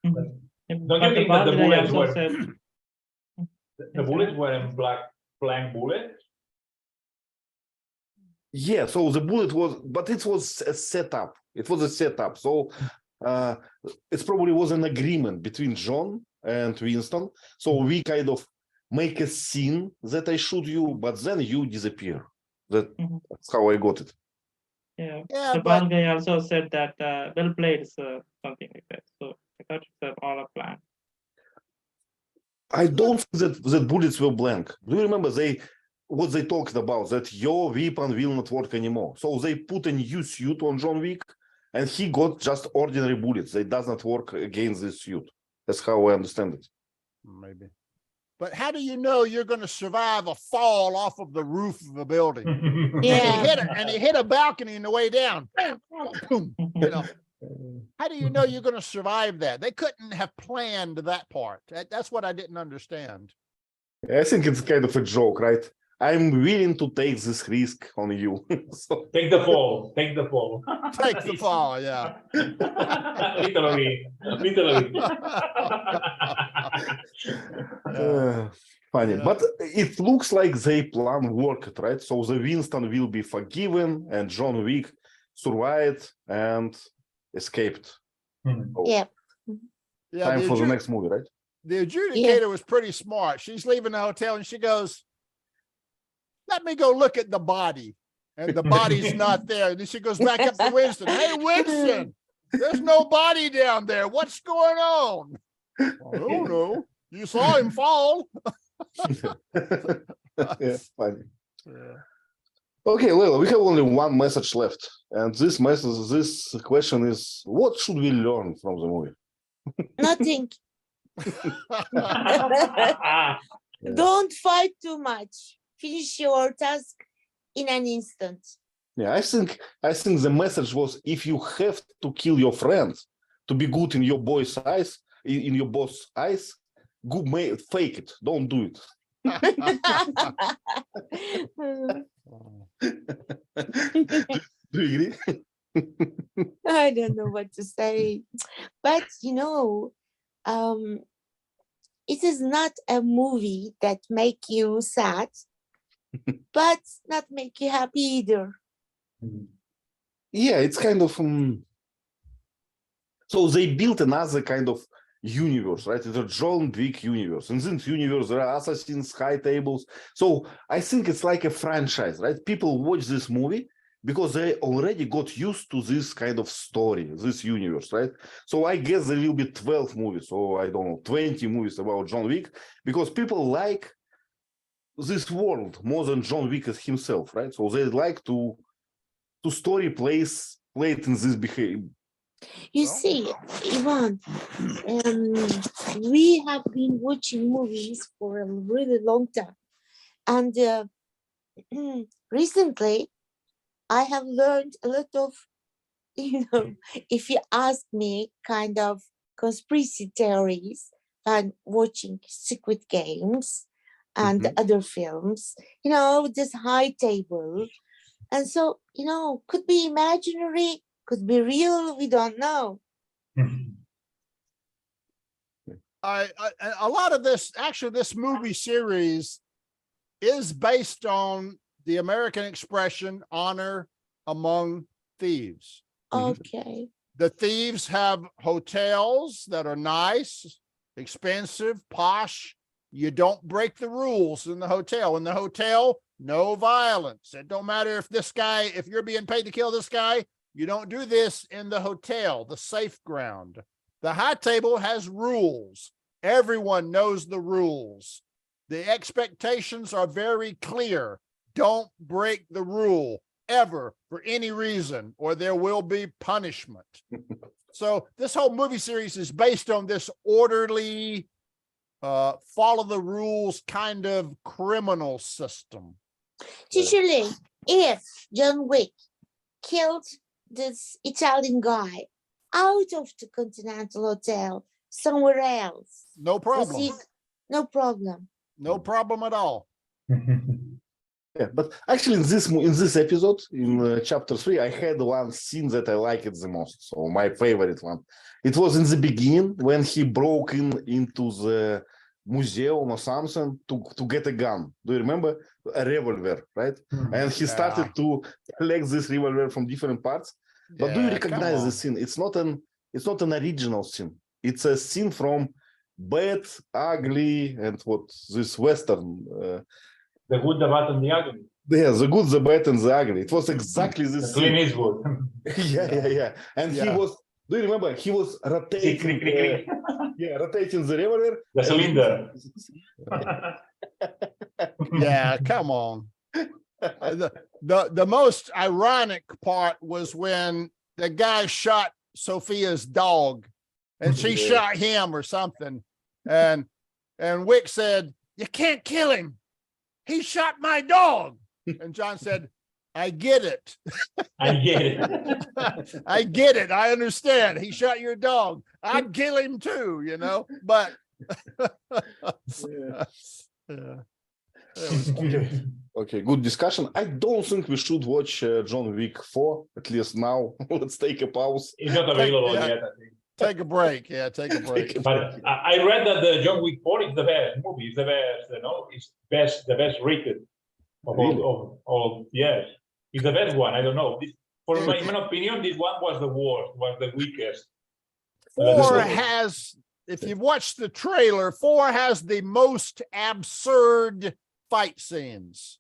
Mhm. Don't But you the think that the bad guy bullets also were said, the bullets were in blank bullets? Yeah, so the bullet was, but it was a setup. It was a setup. So it probably was an agreement between John and Winston. So we kind of make a scene that I shoot you, but then you disappear. That's how I got it. yeah, Yeah, the but bad guy also said that well played, something like that. So I thought it's all a plan. I don't think that bullets were blank. Do you remember what they talked about? That your weapon will not work anymore. So they put a new suit on John Wick, and he got just ordinary bullets. They does not work against this suit. That's how I understand it. maybe. But how do you know you're going to survive a fall off of the roof of a building? Yeah. And he hit a balcony on the way down. Boom. You know, how do you know you're going to survive that? They couldn't have planned that part. That's what I didn't understand. I think it's kind of a joke, right? I'm willing to take this risk on you. So, Take the fall. Take the fall. Take the fall, yeah. Literally. funny, Yeah. but it looks like they plan worked, right? So the Winston will be forgiven, and John Wick survived and escaped. So, Yeah. Yeah. time for the next movie, right? The adjudicator was pretty smart. She's leaving the hotel and she goes, "Let me go look at the body." And the body's not there. And then she goes back up to Winston. "Hey, Winston, there's no body down there. What's going on?" "I don't know. You saw him fall." Yeah, funny. Yeah. Okay, Leila, we have only one message left. And this question is, what should we learn from the movie? Nothing. Don't fight too much. Finish your task in an instant. Yeah, I think the message was, if you have to kill your friend to be good in your boss' eyes, fake it. Don't do it. Do you agree? I don't know what to say. But it is not a movie that make you sad, but not make you happy either. Yeah, it's kind of so they built another kind of universe, right? It's a John Wick universe. In this universe, there are assassins, high tables. So I think it's like a franchise, right? People watch this movie because they already got used to this kind of story, this universe, right? So I guess there will be 12 movies, or I don't know, 20 movies about John Wick, because people like this world more than John Wick as himself, right? So they like to story plays played in this behavior. You see, Ivan, we have been watching movies for a really long time. And recently, I have learned a lot of, if you ask me, kind of conspiracy theories and watching Secret Games and other films, this high table. And so, could be imaginary, could be real, we don't know. A lot of this movie series is based on the American expression honor among thieves. Okay. The thieves have hotels that are nice, expensive, posh. You don't break the rules in the hotel. In the hotel, no violence. It don't matter if you're being paid to kill this guy, you don't do this in the hotel, the safe ground. The high table has rules. Everyone knows the rules. The expectations are very clear. Don't break the rule ever for any reason, or there will be punishment. So this whole movie series is based on this orderly, follow the rules kind of criminal system. Teacher Lee, if John Wick killed this Italian guy out of the Continental Hotel somewhere else, No problem. no problem. No problem at all. Yeah, but actually, in this episode, in chapter 3, I had one scene that I liked the most. So my favorite one. It was in the beginning when he broke into the museum or something to get a gun. Do you remember? A revolver, right? And he started to collect this revolver from different parts. But do you recognize the scene? It's not an original scene. It's a scene from Bad, Ugly, and what this Western. The good, the bad, and the ugly. Yeah, the good, the bad, and the ugly. It was exactly this Clint scene. Eastwood. Yeah. And he was. Do you remember? He was rotating. Rotating the revolver. The cylinder. Yeah, come on. The most ironic part was when the guy shot Sofia's dog, and she shot him or something, and Wick said, "You can't kill him. He shot my dog." And John said, "I get it. I get it. I get it. I understand. He shot your dog. I'd kill him too, you know." But Okay, good discussion. I don't think we should watch John Wick 4, at least now. Let's take a pause. It's not available yet, I think. take a break. Yeah, take a break. But I read that the John Wick 4 is the best movie. It's the best, it's the best rated of all. Yes, it's the best one. I don't know. In my opinion, this one was the worst, was the weakest. 4 has, if you've watched the trailer, 4 has the most absurd fight scenes.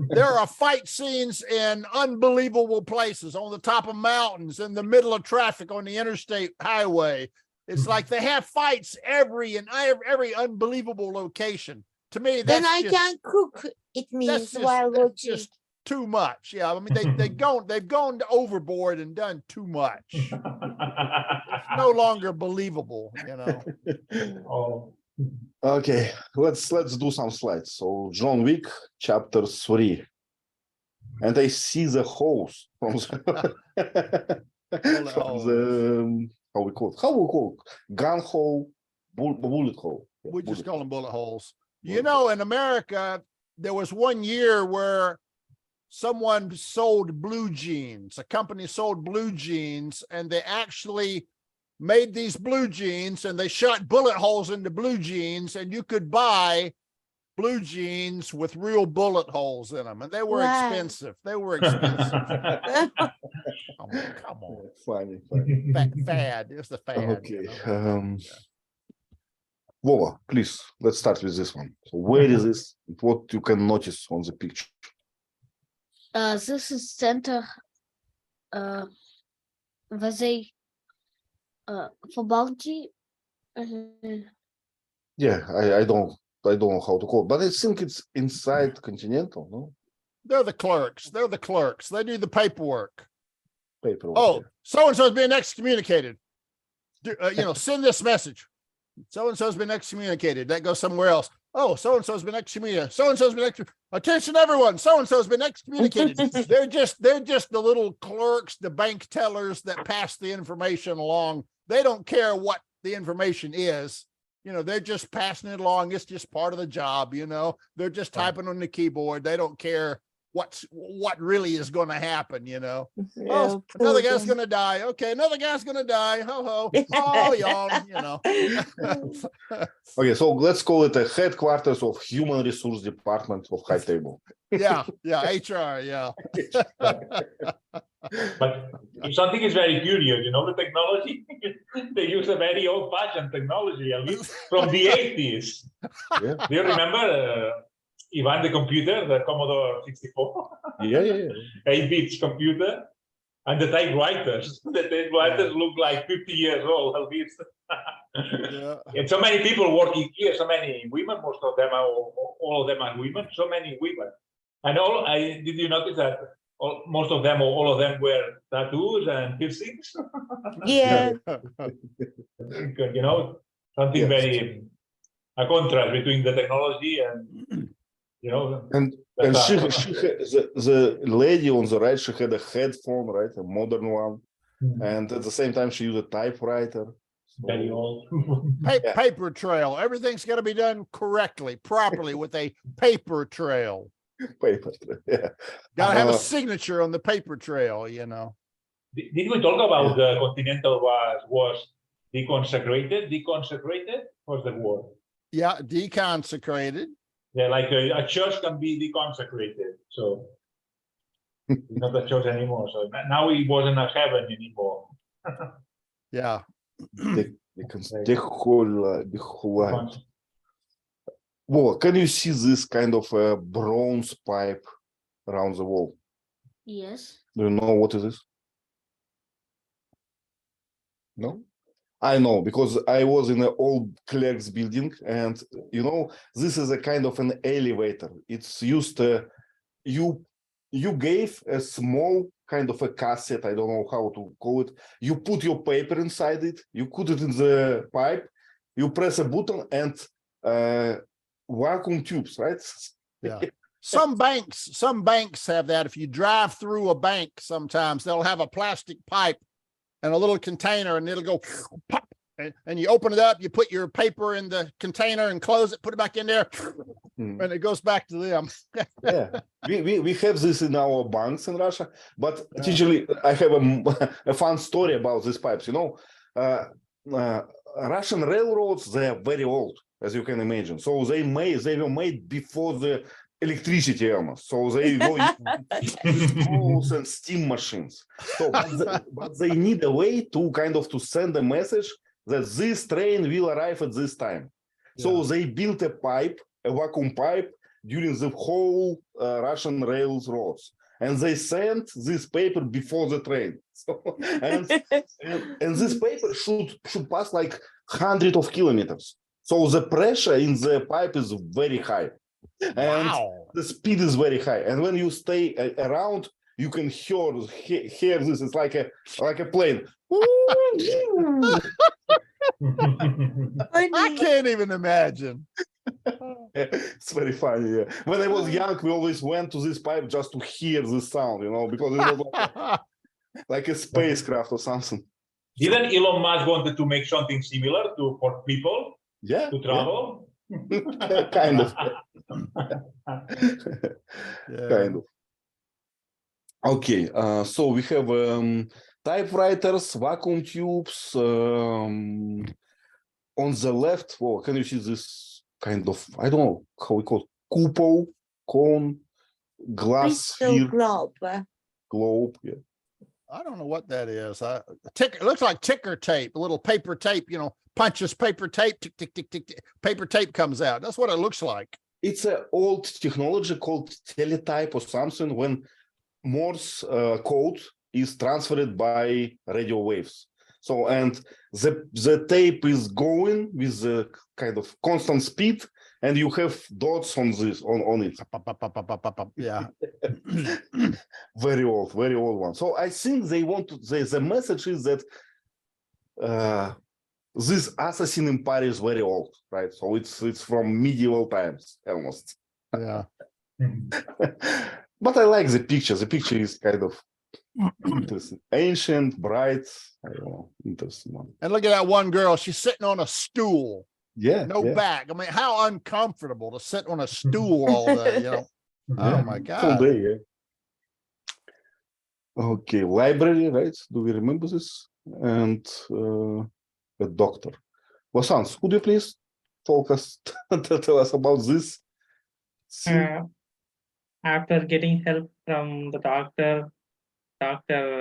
There are fight scenes in unbelievable places, on the top of mountains, in the middle of traffic on the interstate highway. It's like they have fights every unbelievable location. To me, that's then I can't cook. It means while watching. Just too much. Yeah, I mean they've gone overboard and done too much. It's no longer believable, you know. Okay, let's do some slides. So John Wick chapter 3, and I see the holes from the how we call it gun hole, bullet hole. We just call them bullet holes. You know, in America, there was one year where someone sold blue jeans. A company sold blue jeans, and they actually made these blue jeans, and they shot bullet holes into blue jeans, and you could buy blue jeans with real bullet holes in them, and they were expensive. They were expensive. Come on. Funny. Fad. It's the fad. Okay. You know? Vova, please, let's start with this one. So where is this? What you can notice on the picture? This is center where they for bounty. Yeah, I don't know how to call it, but I think it's inside Continental, no? They're the clerks. They do the paperwork. Paperwork. Oh, so-and-so's being excommunicated. Send this message. So-and-so's been excommunicated. That goes somewhere else. Oh, so-and-so's been excommunicated. So-and-so's been excommunicated. Attention, everyone. So-and-so's been excommunicated. They're just the little clerks, the bank tellers that pass the information along. They don't care what the information is. They're just passing it along. It's just part of the job, They're just typing on the keyboard. They don't care what really is going to happen, Oh, another guy's going to die. Okay, another guy's going to die. Ho, ho. Oh, y'all, Okay, so let's call it a headquarters of Human Resource Department of High Table. Yeah, HR, yeah. But something is very curious, the technology. They use a very old-fashioned technology, at least from the 80s. Yeah. Do you remember Ivan the computer, the Commodore 64? Yeah. 8-bit computer, and the typewriters. The typewriters look like 50 years old, at least. Yeah. And so many people working here, so many women, most of them are, all of them are women, so many women. And did you notice that most of them, or all of them, wear tattoos and piercings. Yeah. You know, something Yes. very a contrast between the technology and you know. And she had, the lady on the right, she had a headphone, right, a modern one, and at the same time she used a typewriter. Very old. Yeah. Paper trail. Everything's got to be done correctly, properly with a paper trail. Paper, yeah. Got to have a signature on the paper trail, you know. Did we talk about the Continental was deconsecrated? Deconsecrated was the word. Yeah, deconsecrated. Yeah, like a church can be deconsecrated. So it's not a church anymore. So now it wasn't a heaven anymore. Yeah. The whole Well, can you see this kind of a bronze pipe around the wall? Yes. Do you know what it is? No? I know, because I was in an old clerk's building, and you know, this is a kind of an elevator. It's used you gave a small kind of a cassette, I don't know how to call it. You put your paper inside it, you put it in the pipe, you press a button, and vacuum tubes, right? Yeah. Some banks have that. If you drive through a bank, sometimes they'll have a plastic pipe and a little container, and it'll go pop, and you open it up, you put your paper in the container and close it, put it back in there, and it goes back to them. Yeah, we have this in our banks in Russia, but actually I have a fun story about these pipes. You know, Russian railroads, they are very old, as you can imagine. So they were made before the electricity almost. So they go and steam machines. So but they need a way to kind of to send a message that this train will arrive at this time. So they built a pipe, a vacuum pipe, during the whole Russian railroads, and they sent this paper before the train. So, and this paper should pass like hundreds of kilometers. So the pressure in the pipe is very high, and the speed is very high. And when you stay around, you can hear this. It's like a plane. I can't even imagine. It's very funny. Yeah. When I was young, we always went to this pipe just to hear this sound, you know, because it was like a spacecraft or something. Didn't Elon Musk wanted to make something similar for people? Yeah. To travel? Yeah. Kind of. Kind of. Okay, so we have typewriters, vacuum tubes. On the left, well, can you see this kind of, I don't know how we call it, cupola, cone, glass sphere, globe, yeah. I don't know what that is. It looks like ticker tape, a little paper tape, you know, punches paper tape, tick, tick, tick, tick, tick, paper tape comes out. That's what it looks like. It's an old technology called teletype or something, when Morse code is transferred by radio waves. So, and the tape is going with a kind of constant speed, and you have dots on it. Yeah. Very old one. So I think they want to, the message is that this assassin empire is very old, right? So it's from medieval times almost. Yeah. But I like the picture. The picture is kind of interesting, ancient, bright. I don't know, interesting one. And look at that one girl. She's sitting on a stool. Yeah. No back. I mean, how uncomfortable to sit on a stool all day, you know? Oh my God. Full day, yeah. Okay, library, right? Do we remember this? And a doctor. Vasant, could you please focus tell us about this? After getting help from the doctor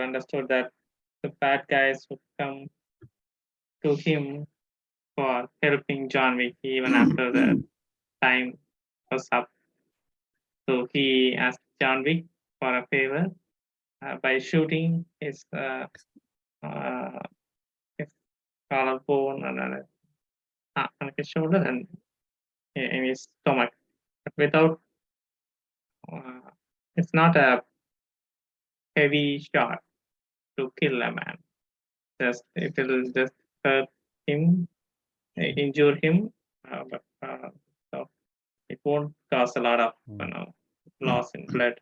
understood that the bad guys would come to him for helping John Wick even after the time was up. So he asked John Wick for a favor by shooting his collarbone and on his shoulder and in his stomach. But without, it's not a heavy shot to kill a man. Just it will just hurt him, injure him, but so it won't cause a lot of loss in blood.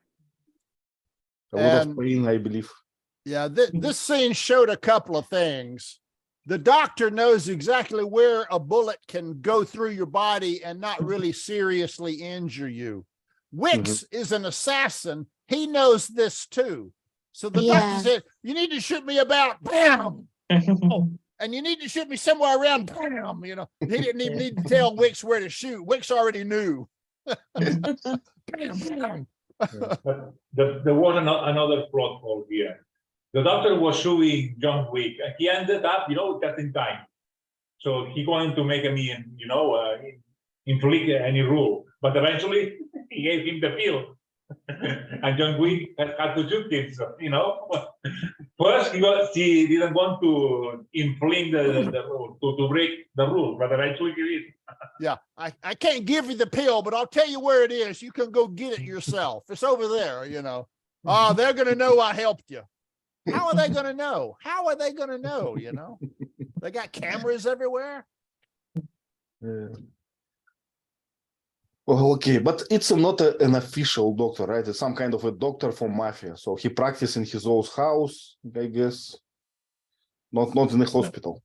A lot of And- pain, I believe. Yeah, this scene showed a couple of things. The doctor knows exactly where a bullet can go through your body and not really seriously injure you. Wicks is an assassin. He knows this too. So the doctor said, you need to shoot me about bam, and you need to shoot me somewhere around bam. You know, he didn't even need to tell Wicks where to shoot. Wicks already knew. Bam, bam. But there was another plot hole here. The doctor was suing John Wick, and he ended up, just in time. So he wanted to make him, inflict any rule, but eventually he gave him the pill, and John Wick had to shoot him. So, first he didn't want to inflict the rule, to break the rule, but eventually he did. Yeah, I can't give you the pill, but I'll tell you where it is. You can go get it yourself. It's over there, Oh, they're going to know I helped you. How are they going to know? How are they going to know, They got cameras everywhere. Well, okay, but it's not an official doctor, right? It's some kind of a doctor for mafia. So he practiced in his own house, I guess. Not in a hospital.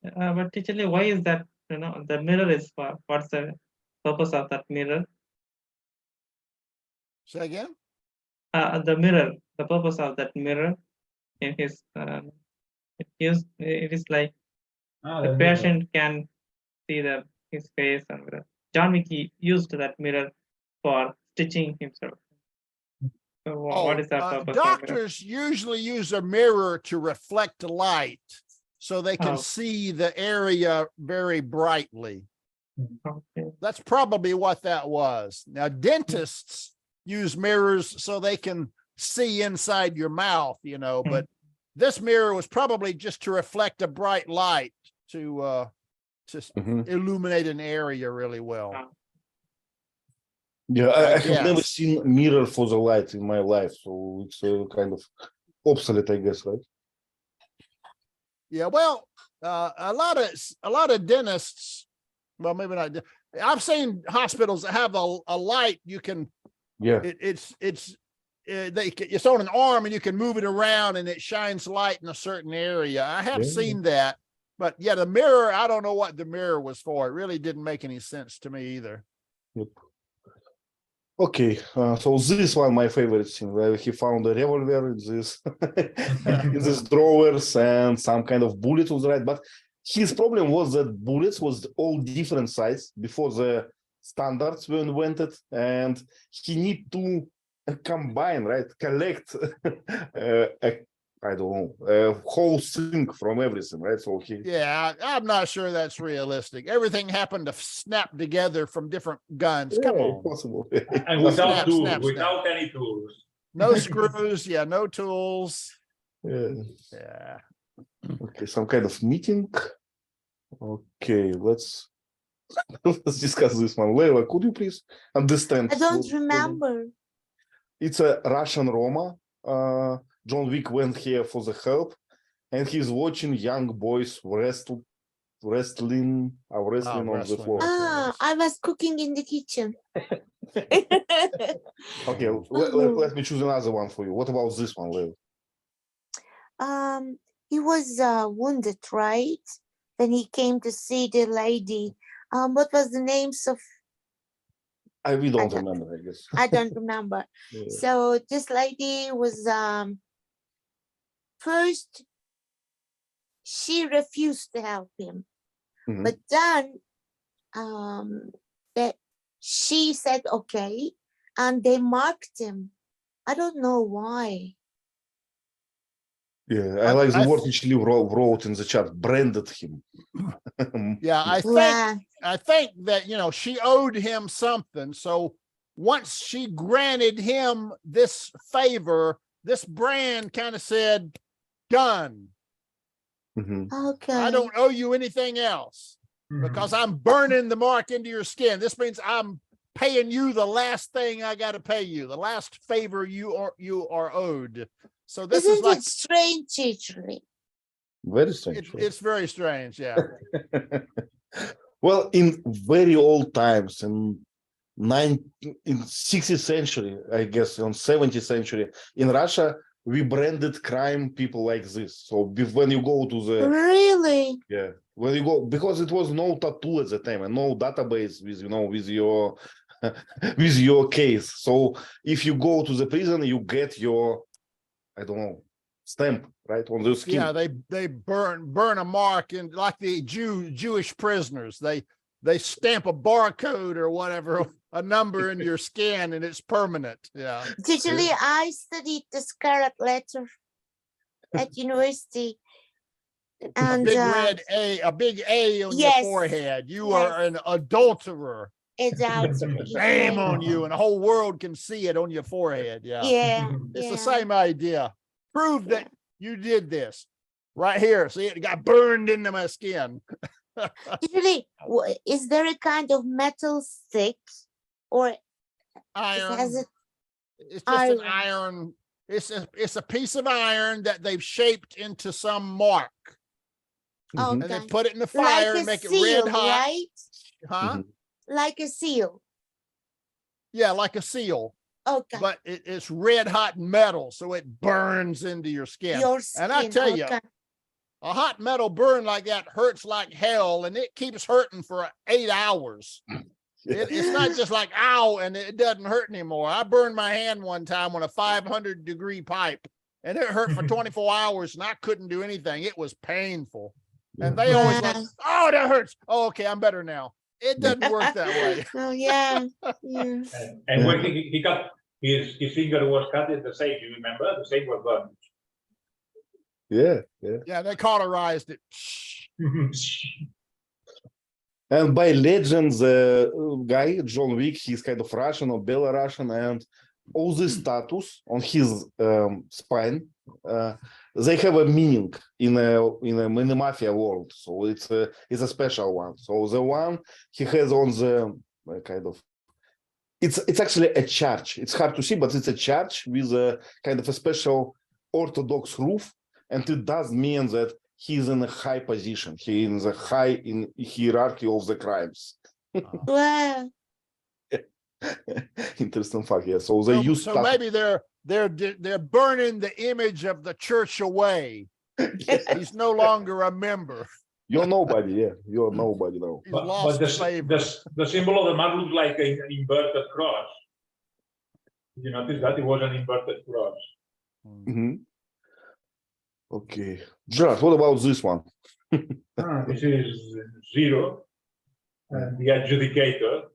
But teacher, why is that? The mirror is what's the purpose of that mirror? Say again? The mirror. The purpose of that mirror in his it is like the patient can see his face, and John Wick used that mirror for stitching himself. So what is that purpose? Doctors usually use a mirror to reflect light so they can see the area very brightly. Okay. That's probably what that was. Now, dentists use mirrors so they can see inside your mouth, but this mirror was probably just to reflect a bright light to illuminate an area really well. Yeah, I have never seen a mirror for the light in my life, so it's kind of obsolete, I guess, right? Yeah, well, a lot of dentists, well, maybe not. I've seen hospitals that have a light you can. Yeah, it's on an arm and you can move it around and it shines light in a certain area. I have seen that, but yeah, the mirror, I don't know what the mirror was for. It really didn't make any sense to me either. Yep. Okay, so this one my favorite scene where he found a revolver in this in these drawers and some kind of bullets was right, but his problem was that bullets was all different size before the standards were invented, and he need to combine, right, collect I don't know, a whole thing from everything, right? So I'm not sure that's realistic. Everything happened to snap together from different guns. Come on. Possible. And without tools, without any tools. No screws, no tools. Yeah. Okay, some kind of meeting. Okay, let's discuss this one. Leila, could you please understand? I don't remember. It's a Russian Roma. John Wick went here for the help, and he's watching young boys wrestling on the floor. I was cooking in the kitchen. Okay, let me choose another one for you. What about this one, Leila? He was wounded, right? When he came to see the lady. What was the names of? We don't remember, I guess. I don't remember. Yeah. So this lady was first she refused to help him, but then that she said okay, and they marked him. I don't know why. Yeah, I like the word which Liv wrote in the chat, branded him. Yeah, I think that, she owed him something. So once she granted him this favor, this brand kind of said, done. Okay. I don't owe you anything else because I'm burning the mark into your skin. This means I'm paying you the last thing I got to pay you, the last favor you are owed. So this Isn't is like it strange, actually? Very strange. it's very strange. Yeah. Well, in very old times, in 60th century, I guess, on 17th century, in Russia, we branded crime people like this. So when you go to the Really? yeah, when you go, because it was no tattoo at the time and no database with with your with your case. So if you go to the prison, you get your, I don't know, stamp right on the skin. Yeah, they burn a mark, and like the Jewish prisoners, they stamp a barcode or whatever, a number in your skin, and it's permanent. Yeah. Actually, I studied the scarlet letter at university. And a big A on your yes, forehead. You yes. are an adulterer. adultery. Shame on you, and the whole world can see it on your forehead. Yeah. Yeah, It's the yeah. same idea. Prove that you did this right here. See, it got burned into my skin. Usually, is there a kind of metal stick, or Iron. has it? It's just an iron. It's a piece of iron that they've shaped into some mark, Okay. and then put it in the fire Like and a make it seal, red hot. right? Huh? Like a seal. Yeah, like a seal. Okay. But it's red hot metal, so it burns into your skin. Your skin. And I tell you, okay. a hot metal burn like that hurts like hell, and it keeps hurting for 8 hours. It's not just like, ow, and it doesn't hurt anymore. I burned my hand one time on a 500-degree pipe, and it hurt for 24 hours, and I couldn't do anything. It was painful. And they always like, oh, that hurts. Oh, okay, I'm better now. It doesn't work that way. Oh, yeah. Yeah. And when he got his finger was cut in the same, you remember? The same was burned. Yeah. Yeah, they cauterized it. And by legend, the guy, John Wick, he's kind of Russian or Belarusian, and all these tattoos on his spine, they have a meaning in the mafia world. So it's a special one. So the one he has on the kind of, it's actually a church. It's hard to see, but it's a church with a kind of a special Orthodox roof, and it does mean that he's in a high position. He in the high in hierarchy of the crimes. Wow. Interesting fact, yeah. So they use. So maybe they're burning the image of the church away. He's no longer a member. You're nobody, yeah. You're nobody now. He's But lost favor. the symbol of the man looks like an inverted cross. You notice that it was an inverted cross. Okay, Gerard, what about this one? This is Zero, and the adjudicator.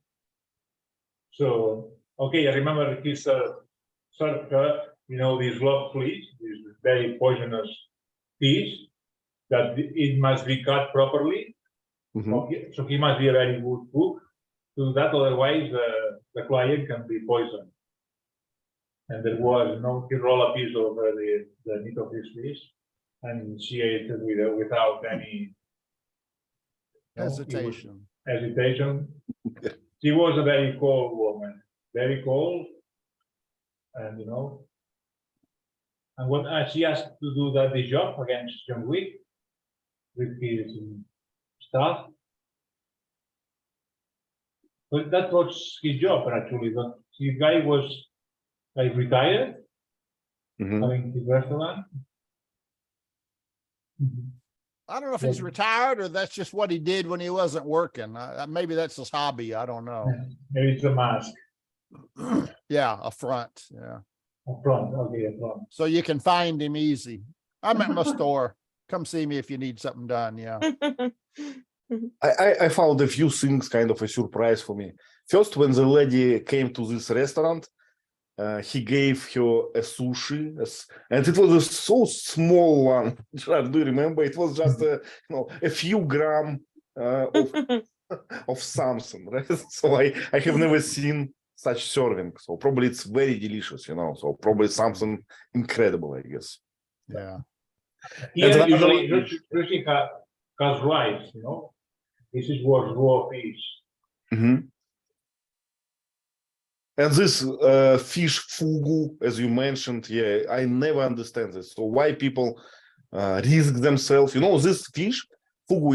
So, okay, I remember his circa, these love fleas, these very poisonous teas, that it must be cut properly. Okay, so he must be a very good cook to do that, otherwise the client can be poisoned. And there was he rolled a piece of the meat of his fish, and she ate it without any Hesitation. She was a very cold woman, very cold, and and when she asked to do the job against John Wick with his staff, but that was his job actually. But the guy was like retired, having his restaurant. I don't know if he's retired or that's just what he did when he wasn't working. Maybe that's his hobby. I don't know. Maybe it's a mask. Yeah, a front. Yeah. A front. Okay, a front. So you can find him easy. I'm at my store. Come see me if you need something done. Yeah. I found a few things kind of a surprise for me. First, when the lady came to this restaurant, he gave her a sushi, and it was a so small one. Do you remember? It was just a few grams of something, right? So I have never seen such serving. So probably it's very delicious, So probably something incredible, I guess. Yeah. Here usually has rice, This is was raw fish. And this fish fugu, as you mentioned, yeah, I never understand this. So why people risk themselves? You know, this fish fugu,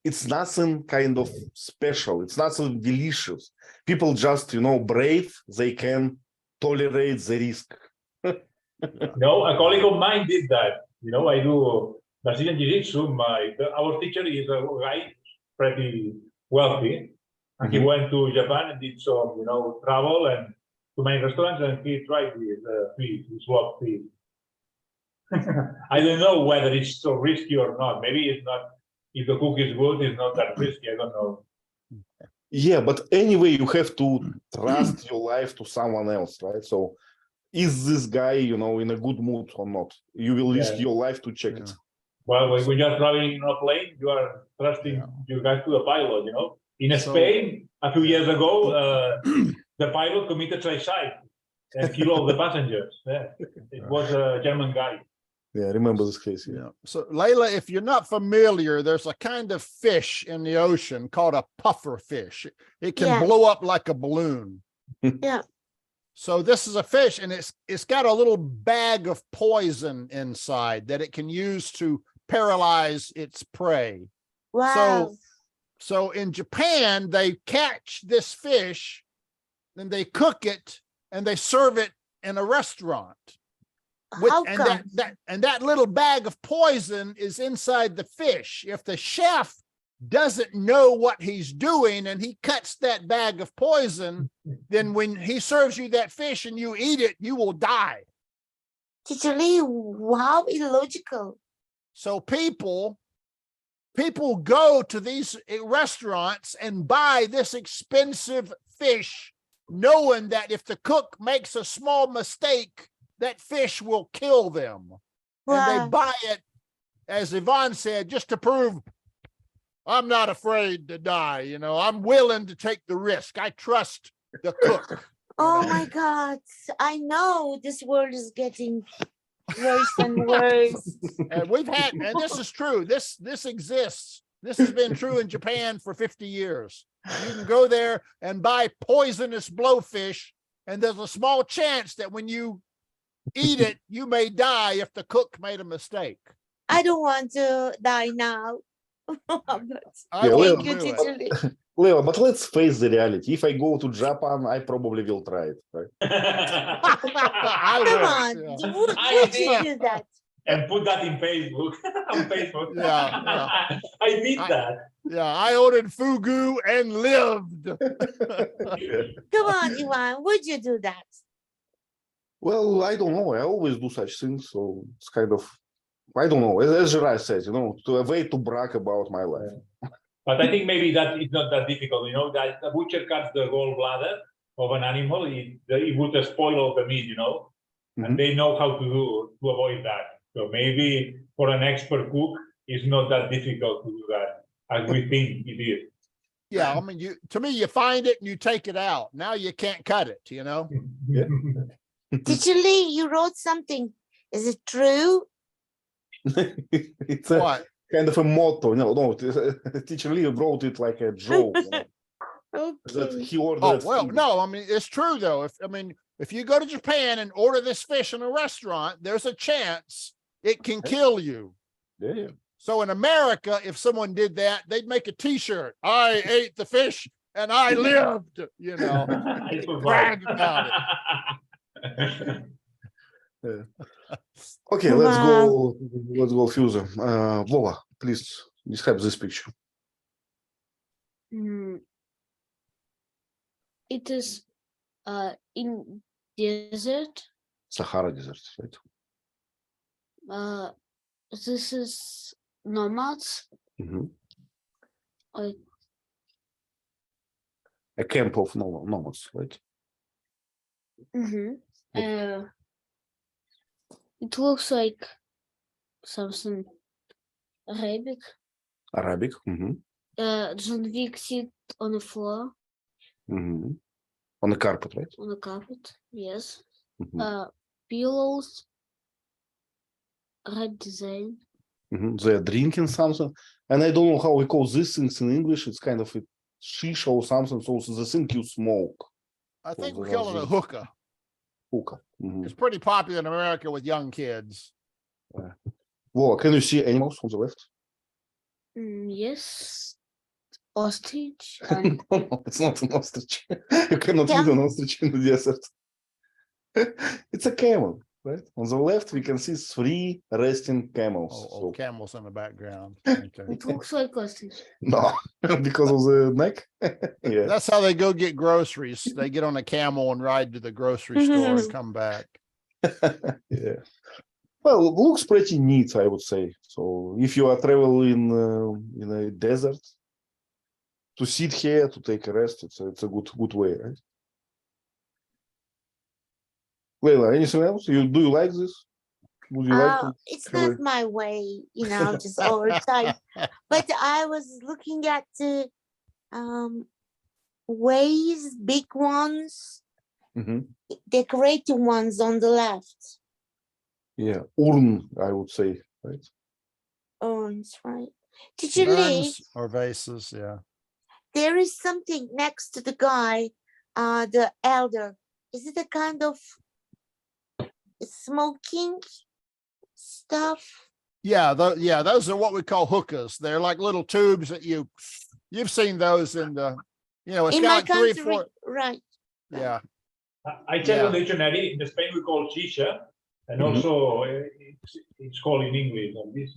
it's nothing kind of special. It's nothing delicious. People just, you know, brave. They can tolerate the risk. No, a colleague of mine did that. You know, I do Brazilian Jiu-Jitsu. Our teacher is a guy pretty wealthy. And he went to Japan and did some, you know, travel and to many restaurants, and he tried this fish, this swap fish. I don't know whether it's so risky or not. Maybe it's not. If the cook is good, it's not that risky. I don't know. Yeah, but anyway, you have to trust your life to someone else, right? So, is this guy, you know, in a good mood or not? You will risk your life to check it. Well, when you're traveling in a plane, you are trusting you guys to the pilot, you know. In Spain, a few years ago, the pilot committed suicide and killed all the passengers. Yeah. It was a German guy. Yeah, I remember this case. Yeah. So, Layla, if you're not familiar, there's a kind of fish in the ocean called a puffer fish. It can blow up like a balloon. Yeah. So this is a fish, and it's got a little bag of poison inside that it can use to paralyze its prey. Wow. So in Japan, they catch this fish, then they cook it, and they serve it in a restaurant. And that little bag of poison is inside the fish. If the chef doesn't know what he's doing and he cuts that bag of poison, then when he serves you that fish and you eat it, you will die. Teacher Lee, how illogical. So people go to these restaurants and buy this expensive fish, knowing that if the cook makes a small mistake, that fish will kill them. Wow. And they buy it, as Yvonne said, just to prove I'm not afraid to die. You know, I'm willing to take the risk. I trust the cook. Oh my God. I know this world is getting worse and worse. And and this is true. This exists. This has been true in Japan for 50 years. You can go there and buy poisonous blowfish, and there's a small chance that when you eat it, you may die if the cook made a mistake. I don't want to die now. Thank you, Teacher Lee. Leo, but let's face the reality. If I go to Japan, I probably will try it, right? Come on, would you do that? And put that in Facebook. On Facebook. Yeah. I did that. Yeah, I ordered fugu and lived. Come on, Ivan, would you do that? Well, I don't know. I always do such things, so it's kind of, I don't know. As Gerard says, you know, to a way to brag about my life. But I think maybe that is not that difficult. You know, that the butcher cuts the gallbladder of an animal, it would spoil all the meat, you know, and they know how to avoid that. So maybe for an expert cook, it's not that difficult to do that as we think it is. Yeah, I mean, to me, you find it and you take it out. Now you can't cut it, you know. Yeah. Teacher Lee, you wrote something. Is it true? It's kind of a motto. No, Teacher Lee wrote it like a joke. You know? Okay. That he ordered. Oh, well, no, I mean, it's true, though. If you go to Japan and order this fish in a restaurant, there's a chance it can kill you. Yeah. So in America, if someone did that, they'd make a T-shirt. I ate the fish and I lived, you know. Brag about it. Okay, let's go Fuser. Vova, please describe this picture. It is in desert. Sahara Desert, right? This is nomads. A camp of nomads, right? It looks like something Arabic. John Wick sit on the floor. On the carpet, right? On the carpet, yes. Pillows, red design. They're drinking something, and I don't know how we call these things in English. It's kind of a shisha or something. So the thing you smoke. I think we the call it a Nazi hookah. hookah. Mhm. It's pretty popular in America with young kids. Well, can you see animals on the left? Yes. Ostrich. No, it's not an ostrich. You cannot feed an ostrich in the desert. It's a camel, right? On the left, we can see 3 resting camels. Oh, So, camels in the background. Okay. It looks like ostrich. no, because of the neck. Yeah. That's how they go get groceries. They get on a camel and ride to the grocery store and come back. Yeah. Well, it looks pretty neat, I would say. So if you are traveling in a desert, to sit here to take a rest, it's a good way, right? Leila, anything else? Do you like this? Would you like to? It's have not my way, just all the time. But I was looking at the ways, big ones, Mhm. decorative ones on the left. Yeah, urn, I would say, right? Urns, right? Did you leave? Urns or vases, yeah. There is something next to the guy, the elder. Is it a kind of smoking stuff? Yeah, those are what we call hookahs. They're like little tubes that you've seen those in the, it's In got my like 3 or country, 4. right? Yeah. I checked on the dictionary. In Spain, we call shisha, and Mhm. also it's called in English, and this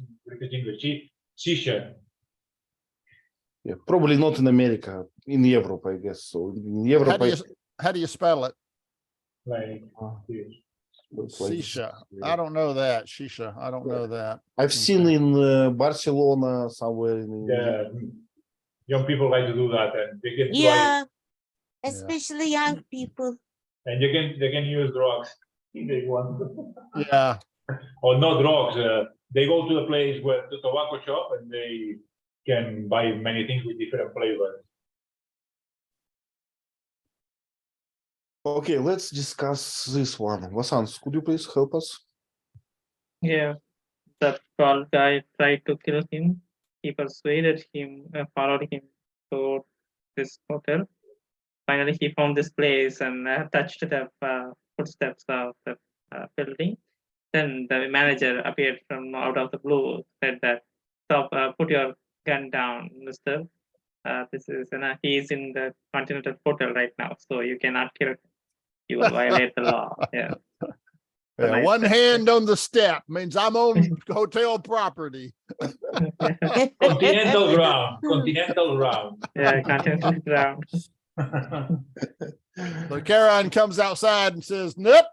is English, shisha. Yeah, probably not in America, in Europe, I guess. So in Europe, How do you spell it? Like this. Shisha. I don't know that. Shisha. I don't know that. I've seen in Barcelona somewhere. Young people like to do that, and they get Yeah, especially young people. and they can use drugs if they want. Yeah. Or no drugs. They go to the place where the tobacco shop, and they can buy many things with different flavors. Okay, let's discuss this one. Vasant, could you please help us? Yeah, that tall guy tried to kill him. He persuaded him, followed him to this hotel. Finally, he found this place and touched the footsteps of the building. Then the manager appeared from out of the blue, said that, "Stop! Put your gun down, Mister. This is he's in the Continental Hotel right now, so you cannot kill him. You will violate the law." Yeah. Yeah, nice one touch. hand on the step means I'm on hotel property. Continental ground. Continental ground. Yeah, Continental ground. So Charon comes outside and says, "Nope,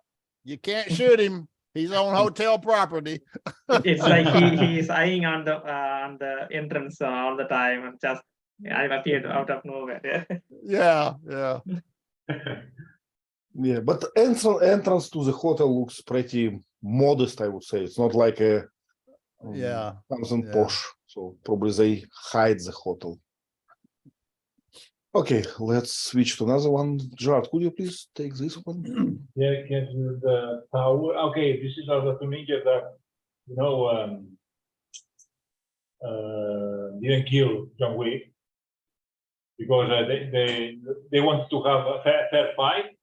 you can't shoot him. He's on hotel property." It's like he is eyeing on the entrance all the time, and just I appeared out of nowhere. Yeah. Yeah. Yeah, but the entrance to the hotel looks pretty modest, I would say. It's not like a something posh. So probably they hide the hotel. Okay, let's switch to another one. Gerard, could you please take this one? Yeah, the tower. Okay, this is the two ninjas that didn't kill John Wick because they wanted to have a fair fight,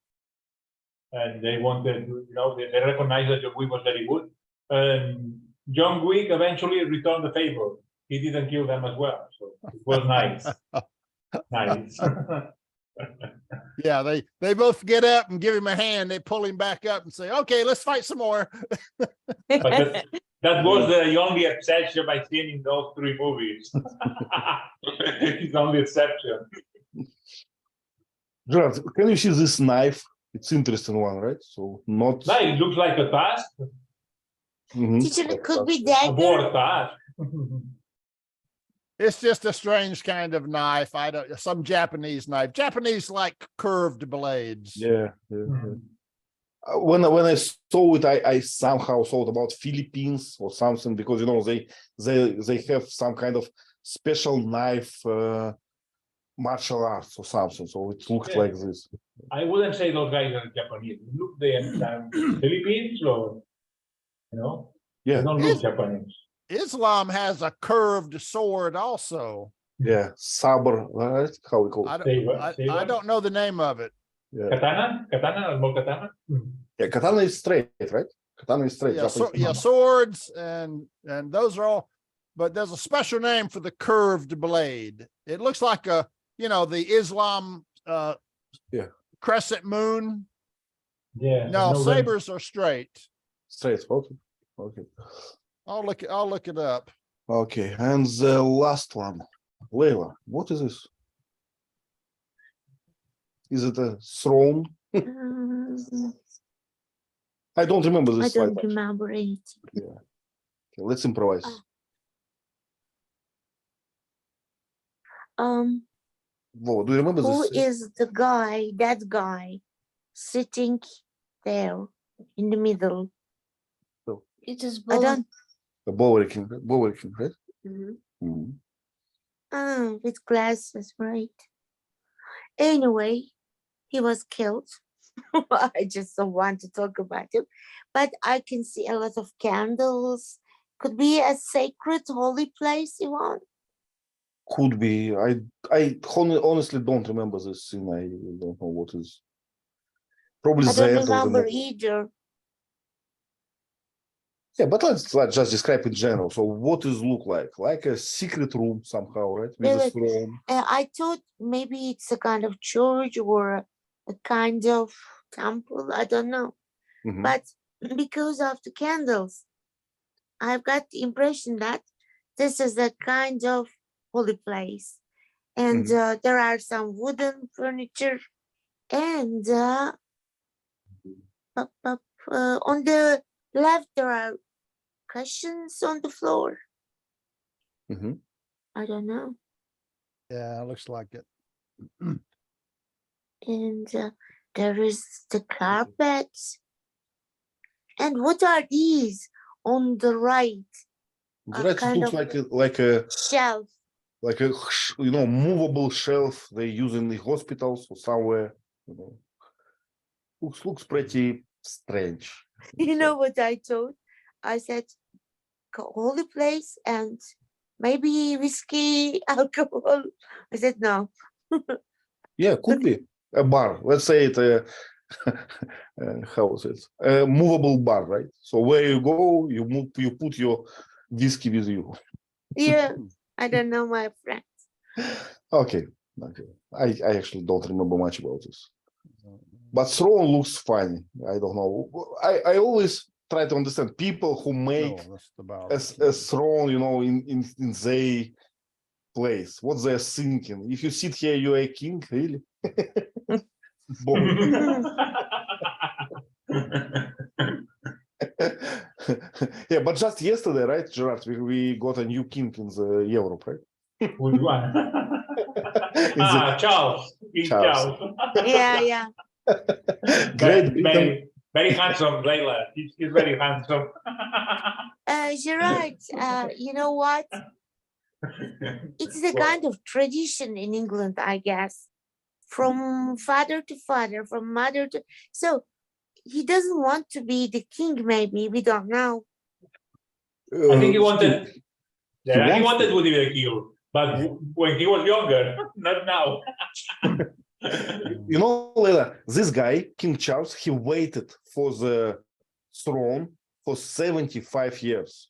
and they wanted they recognized that John Wick was very good, and John Wick eventually returned the favor. He didn't kill them as well, so it was nice. Nice. Yeah, they both get up and give him a hand. They pull him back up and say, "Okay, let's fight some more." But that was the only exception I've seen in those 3 movies. It's the only exception. Gerard, can you see this knife? It's interesting one, right? So not. No, it looks like a task. Teacher, it could be A dagger. war task. It's just a strange kind of knife. Some Japanese knife. Japanese like curved blades. Yeah. When I saw it, I somehow thought about Philippines or something because they have some kind of special knife martial arts or something. So it looked like this. I wouldn't say those guys are Japanese. Look, they are Philippines, or they don't look Japanese. Islam has a curved sword also. Yeah, saber, right? How we call it? I don't know the name of it. Yeah. Katana, more katana. Yeah, katana is straight, right? Katana is straight. Yeah, Japanese. swords and those are all, but there's a special name for the curved blade. It looks like a, the Islam crescent moon. Yeah. No, no sabers are straight. Straight. Okay. Okay. I'll look it up. Okay. And the last one, Leila, what is this? Is it a throne? I don't remember this I slide. don't remember it. Yeah. Okay, let's improvise. Whoa, do you remember Who this? is the guy, that guy, sitting there in the middle? It is I bellum. don't. Belligerent, right? With glasses, right? Anyway, he was killed. I just don't want to talk about him, but I can see a lot of candles. Could be a sacred, holy place, Ivan. Could be. I honestly don't remember this scene. I don't know what is. Probably I don't there. remember either. Yeah, but let's just describe in general. So, what does look like? Like a secret room somehow, right? With a throne. I thought maybe it's a kind of church or a kind of temple. I don't know. But because of the candles, I've got the impression that this is a kind of holy place. And there are some wooden furniture. And on the left, there are cushions on the floor. I don't know. Yeah, it looks like it. And there is the carpet. And what are these on the right? It looks like a shelf. Like a movable shelf they use in the hospitals or somewhere. Looks pretty strange. You know what I thought? I said holy place and maybe whiskey, alcohol. I said no. Yeah, could be a bar. Let's say it. How is it? A movable bar, right? So where you go, you put your whiskey with you. Yeah, I don't know, my friend. Okay. I actually don't remember much about this. But throne looks funny. I don't know. I always try to understand people who make a throne, in their place. What they're thinking. If you sit here, you're a king, really? Yeah, but just yesterday, right, Gerard, we got a new king in the Europe, right? Which one? Charles. Charles. Yeah. Great. Very handsome, Leila. He's very handsome. Gerard, you know what? It's the kind of tradition in England, I guess. From father to father, from mother to... So he doesn't want to be the king, maybe. We don't know. I think he wanted... he wanted to be the king, but when he was younger, not now. Leila, this guy, King Charles, he waited for the throne for 75 years.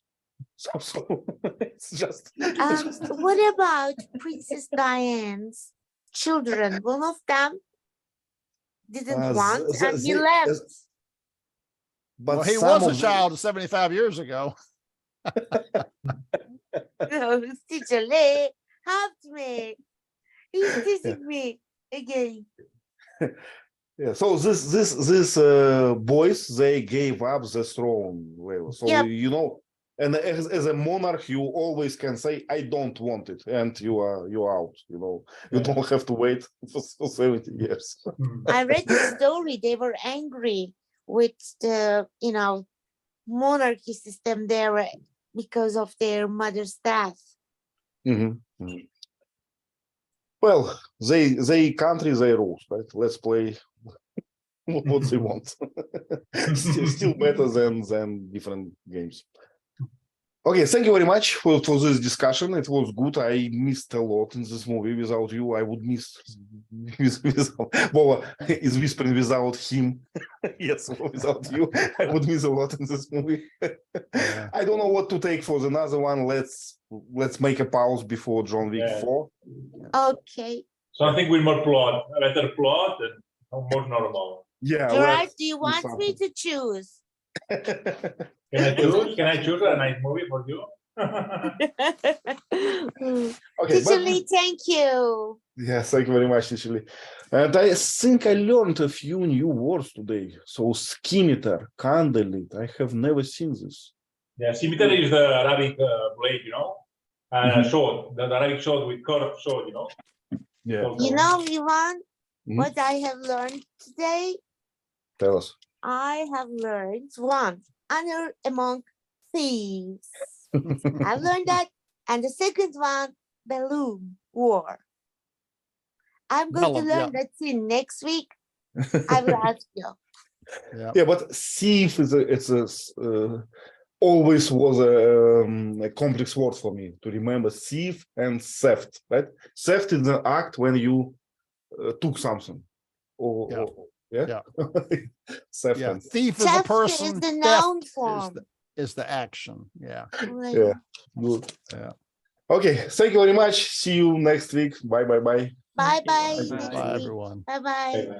So it's just... What about Princess Diane's children? One of them didn't want and he left. But he was a child 75 years ago. No, teacher Lee helped me. He's teaching me again. Yeah, so this boys, they gave up the throne. So and as a monarch, you always can say, "I don't want it," and you're out. You don't have to wait for 70 years. I read the story. They were angry with the monarchy system there because of their mother's death. Well, they country, they rules, right? Let's play what they want. Still better than different games. Okay, thank you very much for this discussion. It was good. I missed a lot in this movie. Without you, I would miss. Vova is whispering without him. Yes, without you, I would miss a lot in this movie. Yeah. I don't know what to take for another one. Let's make a pause before John Wick 4. Okay. Something with more plot, a better plot, and more normal. Yeah. Gerard, do you want me to choose? Can I choose? Can I choose a nice movie for you? Okay, Teacher Lee, thank you. yes, thank you very much, Teacher Lee. And I think I learned a few new words today. So scimitar, candlelit. I have never seen this. Yeah, scimitar is the Arabic blade, you know, sword, the Arabic sword with curved sword, you know. Yeah. You know, Ivan, what I have learned today? Tell us. I have learned one, honor among thieves. I've learned that. And the second one, bellum, war. I'm going to learn that thing next week. I will ask you. Yeah, but thief is always was a complex word for me to remember. Thief and theft, right? Theft is the act when you took something. Yeah. Theft. Yeah. Thief is a person. Is the noun form. Is the action. Yeah. Right. Yeah. Good. Yeah. Okay. Thank you very much. See you next week. Bye. Bye. Bye, everyone. Bye.